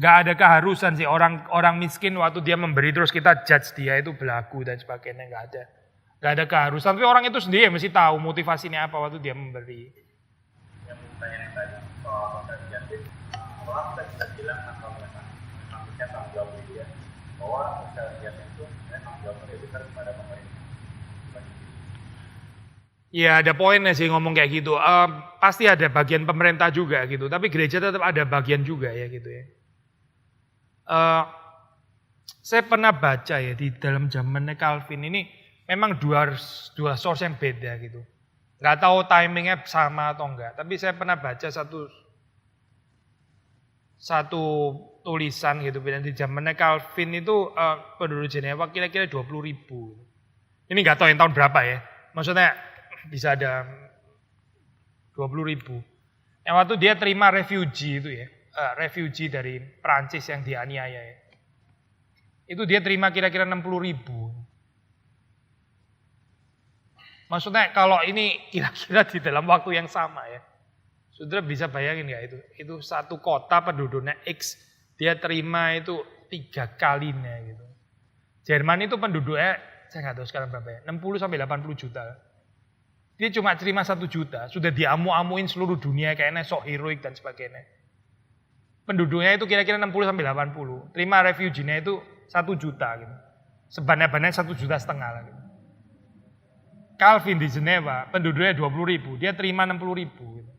Speaker 1: Nggak ada keharusan sih orang miskin waktu dia memberi terus kita judge dia itu belagu dan sebagainya, nggak ada. Nggak ada keharusan. Tapi orang itu sendiri mesti tahu motivasinya apa waktu dia memberi.
Speaker 3: Yang pertanyaan tadi soal organisasi, orang bisa bilang atau maksudnya tanggung jawab dia bahwa organisasi itu tanggung jawab lebih besar kepada pemerintah.
Speaker 1: Ya ada poinnya sih ngomong kayak gitu. Pasti ada bagian pemerintah juga gitu. Tapi gereja tetap ada bagian juga ya gitu ya. Saya pernah baca ya di dalam zamannya Calvin ini memang dua source yang beda gitu. Nggak tahu timingnya sama atau enggak. Tapi saya pernah baca satu tulisan gitu. Di zamannya Calvin itu penduduk Jenewa kira-kira 20.000. Ini nggak tahu yang tahun berapa ya. Maksudnya bisa ada 20.000. Yang waktu dia terima refugee itu ya. Refugee dari Prancis yang dianiaya ya. Itu dia terima kira-kira 60.000. Maksudnya kalau ini kira-kira di dalam waktu yang sama ya. Saudara bisa bayangin ya itu satu kota penduduknya X, dia terima itu 3 kalinya gitu. Jerman itu penduduknya, saya nggak tahu sekarang berapa ya, 60 sampai 80 juta. Dia cuma terima 1 juta, sudah diamu-amuin seluruh dunia kayaknya sok heroik dan sebagainya. Penduduknya itu kira-kira 60 sampai 80. Terima refugee-nya itu 1 juta gitu. Sebanyak-banyak 1,5 juta lah gitu. Calvin di Jenewa, penduduknya 20.000, dia terima 60.000 gitu.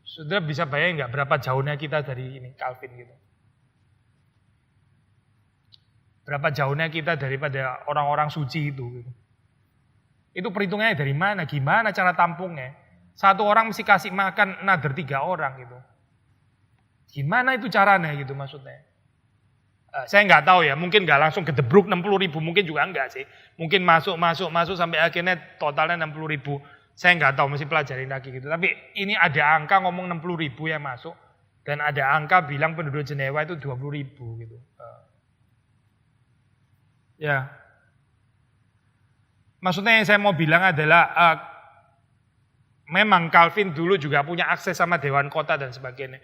Speaker 1: Sudah bisa bayangin nggak berapa jauhnya kita dari ini Calvin gitu. Berapa jauhnya kita daripada orang-orang suci itu gitu. Itu perhitungannya dari mana? Gimana cara tampungnya? Satu orang mesti kasih makan another 3 orang gitu. Gimana itu caranya gitu maksudnya? Saya nggak tahu ya, mungkin nggak langsung gedebruk 60.000, mungkin juga enggak sih. Mungkin masuk sampai akhirnya totalnya 60.000. Saya nggak tahu, mesti pelajarin lagi gitu. Tapi ini ada angka ngomong 60.000 yang masuk, dan ada angka bilang penduduk Jenewa itu 20.000 gitu. Ya, maksudnya yang saya mau bilang adalah memang Calvin dulu juga punya akses sama Dewan Kota dan sebagainya.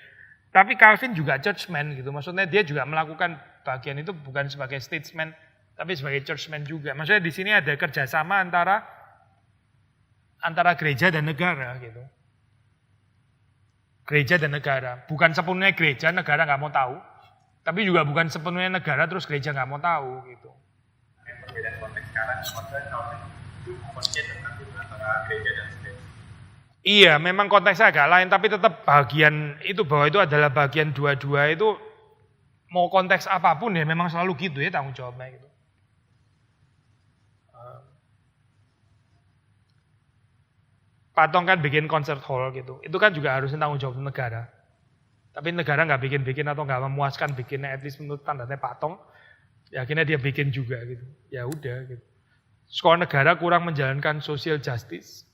Speaker 1: Tapi Calvin juga churchman gitu, maksudnya dia juga melakukan bagian itu bukan sebagai statesman, tapi sebagai churchman juga. Maksudnya di sini ada kerjasama antara gereja dan negara gitu. Gereja dan negara, bukan sepenuhnya gereja, negara nggak mau tahu, tapi juga bukan sepenuhnya negara terus gereja nggak mau tahu gitu.
Speaker 3: Perbedaan konteks sekarang, maksudnya kalau itu konsen tentang antara gereja dan state.
Speaker 1: Iya, memang konteksnya agak lain, tapi tetap bagian itu bahwa itu adalah bagian dua-dua itu mau konteks apapun ya memang selalu gitu ya tanggung jawabnya gitu. Patong kan bikin concert hall gitu, itu kan juga harusnya tanggung jawab negara. Tapi negara nggak bikin atau nggak memuaskan bikinnya, at least menurut standarnya Patong, ya akhirnya dia bikin juga gitu. Ya udah gitu. Sekolah negara kurang menjalankan social justice.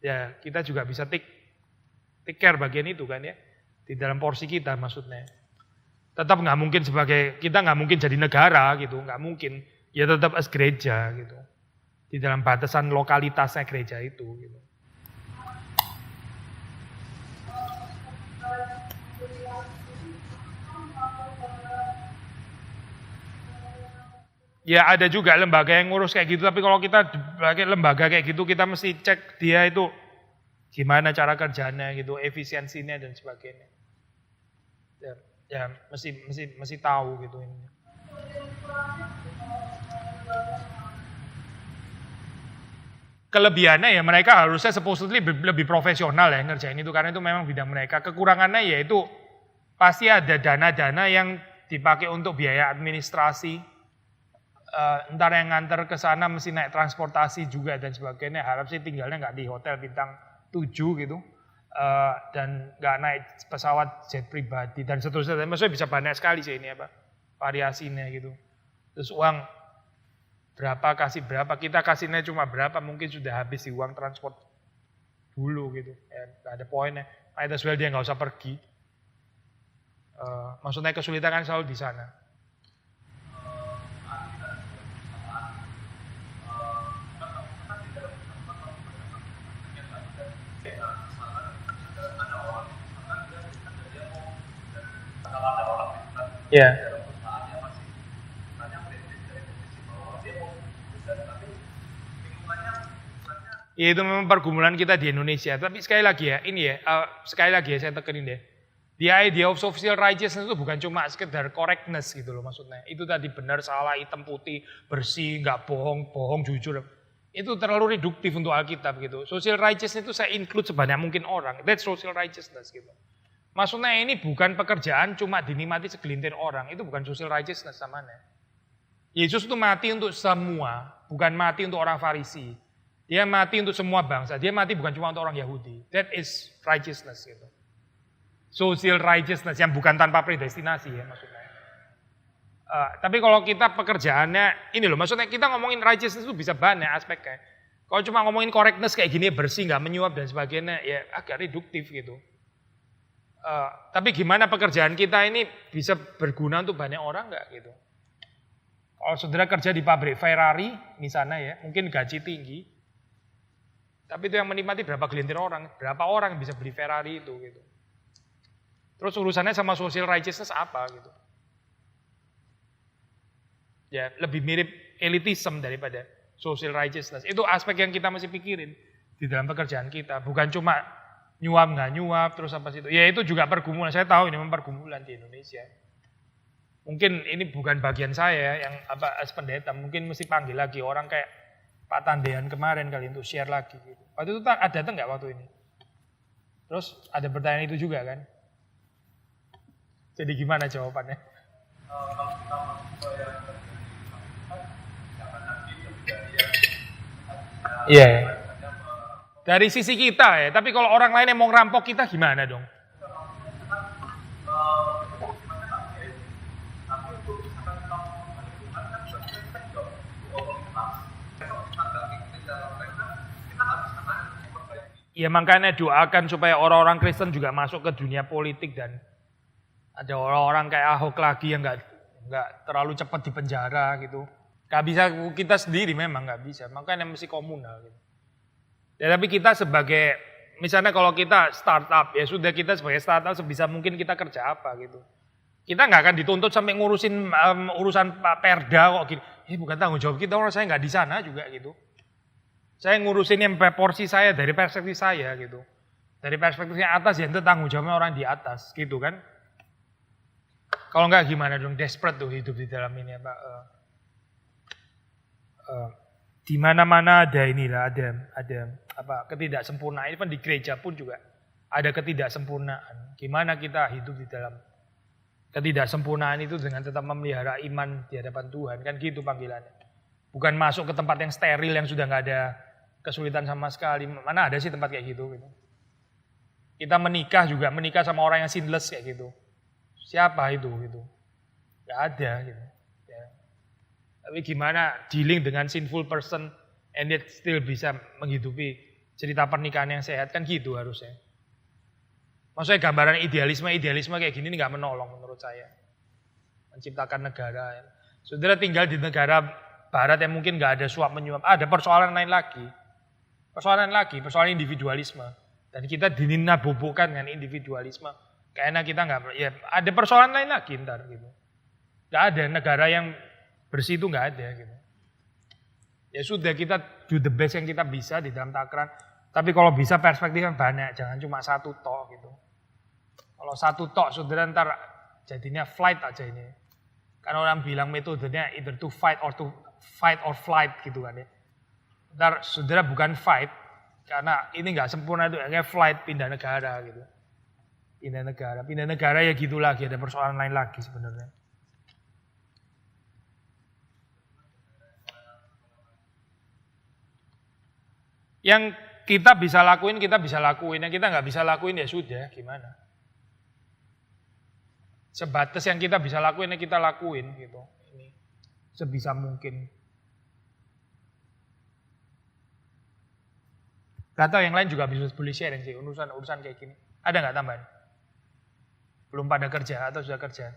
Speaker 1: Ya kita juga bisa take care bagian itu kan ya, di dalam porsi kita maksudnya. Tetap nggak mungkin kita nggak mungkin jadi negara gitu, nggak mungkin. Ya tetap as gereja gitu, di dalam batasan lokalitasnya gereja itu gitu. Ya ada juga lembaga yang ngurus kayak gitu, tapi kalau kita pakai lembaga kayak gitu kita mesti cek dia itu gimana cara kerjanya gitu, efisiensinya dan sebagainya. Ya mesti tahu gitu ini. Kelebihannya ya mereka harusnya supposedly lebih profesional ya ngerjain itu karena itu memang bidang mereka. Kekurangannya yaitu pasti ada dana-dana yang dipakai untuk biaya administrasi. Ntar yang nganter ke sana mesti naik transportasi juga dan sebagainya. Harap sih tinggalnya nggak di hotel bintang 7 gitu, dan nggak naik pesawat jet pribadi dan seterusnya. Maksudnya bisa banyak sekali sih ini variasinya gitu. Terus uang berapa kasih berapa, kita kasihnya cuma berapa, mungkin sudah habis di uang transport dulu gitu. Ya, nggak ada poinnya. Might as well dia nggak usah pergi. Maksudnya kesulitan kan selalu di sana. Ya. Ya itu memang pergumulan kita di Indonesia. Tapi sekali lagi ya, saya tekenin deh. The idea of social righteousness itu bukan cuma sekedar correctness gitu loh maksudnya. Itu tadi benar, salah, hitam, putih, bersih, nggak bohong, jujur. Itu terlalu reduktif untuk Alkitab gitu. Social righteousness itu saya include sebanyak mungkin orang. That's social righteousness gitu. Maksudnya ini bukan pekerjaan cuma dinikmati segelintir orang, itu bukan social righteousness namanya. Yesus itu mati untuk semua, bukan mati untuk orang Farisi. Dia mati untuk semua bangsa, dia mati bukan cuma untuk orang Yahudi. That is righteousness gitu. Social righteousness yang bukan tanpa predestinasi ya maksudnya. Tapi kalau kita pekerjaannya, ini loh maksudnya kita ngomongin righteousness itu bisa banyak aspeknya. Kalau cuma ngomongin correctness kayak gini, bersih, gak menyuap dan sebagainya, ya agak reduktif gitu. Tapi gimana pekerjaan kita ini bisa berguna untuk banyak orang nggak gitu? Kalau saudara kerja di pabrik Ferrari misalnya ya, mungkin gaji tinggi, tapi itu yang menikmati berapa gelintir orang, berapa orang bisa beli Ferrari itu gitu. Terus urusannya sama social righteousness apa gitu? Ya lebih mirip elitism daripada social righteousness. Itu aspek yang kita mesti pikirin di dalam pekerjaan kita, bukan cuma nyuap nggak nyuap terus apa sih itu. Ya itu juga pergumulan. Saya tahu ini memang pergumulan di Indonesia. Mungkin ini bukan bagian saya yang as pendeta. Mungkin mesti panggil lagi orang kayak Pak Tandean kemarin kali untuk share lagi. Gitu. Waktu itu datang nggak waktu ini? Terus ada pertanyaan itu juga kan? Jadi gimana jawabannya? Iya. Yeah. Dari sisi kita ya, tapi kalau orang lain yang mau ngerampok kita gimana dong? Ya makanya doakan supaya orang-orang Kristen juga masuk ke dunia politik dan ada orang-orang kayak Ahok lagi yang nggak terlalu cepat di penjara gitu. Gak bisa kita sendiri memang nggak bisa, makanya mesti komunal gitu. Ya tapi kita sebagai, misalnya kalau kita startup, ya sudah kita sebagai startup sebisa mungkin kita kerja apa gitu. Kita nggak akan dituntut sampai ngurusin urusan Perda kok gitu. Bukan tanggung jawab kita, orang saya nggak di sana juga gitu. Saya ngurusin yang porsi saya dari perspektif saya gitu. Dari perspektif yang atas ya itu tanggung jawabnya orang di atas gitu kan. Kalau nggak gimana dong, desperate tuh hidup di dalam ini Pak. Di mana-mana ada inilah, ada apa ketidaksempurnaan. Ini kan di gereja pun juga ada ketidaksempurnaan. Gimana kita hidup di dalam ketidaksempurnaan itu dengan tetap memelihara iman di hadapan Tuhan, kan gitu panggilannya. Bukan masuk ke tempat yang steril yang sudah nggak ada kesulitan sama sekali. Mana ada sih tempat kayak gitu gitu. Kita menikah sama orang yang sinless kayak gitu. Siapa itu gitu? Gak ada gitu. Ya. Tapi gimana dealing dengan sinful person and yet still bisa menghidupi cerita pernikahan yang sehat, kan gitu harusnya. Maksudnya gambaran idealisme kayak gini nggak menolong menurut saya. Menciptakan negara. Saudara tinggal di negara barat yang mungkin nggak ada suap menyuap. Ada persoalan lain lagi. Persoalan individualisme. Dan kita dinabubukkan dengan individualisme. Kayaknya kita nggak, ya ada persoalan lain lagi ntar gitu. Nggak ada negara yang bersih itu nggak ada gitu. Ya sudah kita do the best yang kita bisa di dalam takaran. Tapi kalau bisa perspektifnya banyak, jangan cuma satu tok gitu. Kalau satu tok saudara ntar jadinya flight aja ini. Karena orang bilang metodenya either to fight or flight gitu kan ya. Ntar saudara bukan fight, karena ini nggak sempurna itu, kayak flight pindah negara gitu. Pindah negara ya gitu lagi, ada persoalan lain lagi sebenarnya. Yang kita bisa lakuin, yang kita nggak bisa lakuin ya sudah, gimana. Sebatas yang kita bisa lakuin, ya kita lakuin gitu. Ini sebisa mungkin. Gak tahu yang lain juga bisa boleh sharing sih, urusan kayak gini. Ada nggak tambahan? Belum pada kerja atau sudah kerja?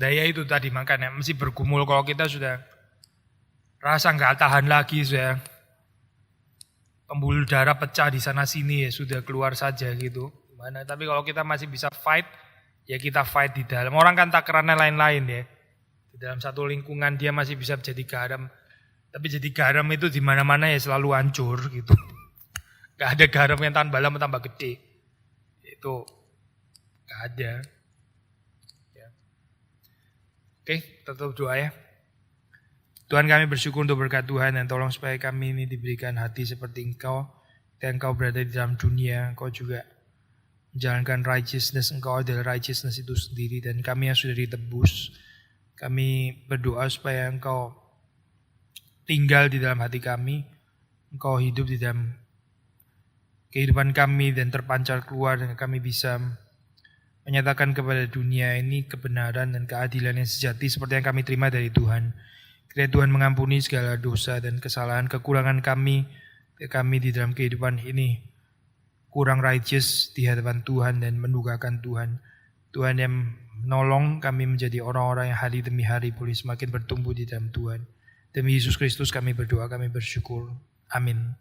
Speaker 1: Daya itu tadi makanya mesti bergumul kalau kita sudah rasa nggak tahan lagi, sudah pembuluh darah pecah di sana sini ya sudah keluar saja gitu. Gimana? Tapi kalau kita masih bisa fight, ya kita fight di dalam. Orang kan takarannya lain-lain ya. Di dalam satu lingkungan dia masih bisa jadi garam. Tapi jadi garam itu di mana-mana ya selalu hancur gitu. Gak ada garam yang tambah gede. Itu gak ada. Ya. Oke, tutup doa ya. Tuhan, kami bersyukur untuk berkat Tuhan dan tolong supaya kami ini diberikan hati seperti Engkau. Dan Engkau berada di dalam dunia, Engkau juga menjalankan righteousness, Engkau adalah righteousness itu sendiri. Dan kami yang sudah ditebus, kami berdoa supaya Engkau tinggal di dalam hati kami, Engkau hidup di dalam kehidupan kami dan terpancar keluar, dan kami bisa menyatakan kepada dunia ini kebenaran dan keadilan yang sejati seperti yang kami terima dari Tuhan. Kiranya Tuhan mengampuni segala dosa dan kesalahan kekurangan kami di dalam kehidupan ini kurang righteous di hadapan Tuhan dan mendukakan Tuhan. Tuhan yang menolong kami menjadi orang-orang yang hari demi hari boleh semakin bertumbuh di dalam Tuhan. Demi Yesus Kristus kami berdoa, kami bersyukur. Amin.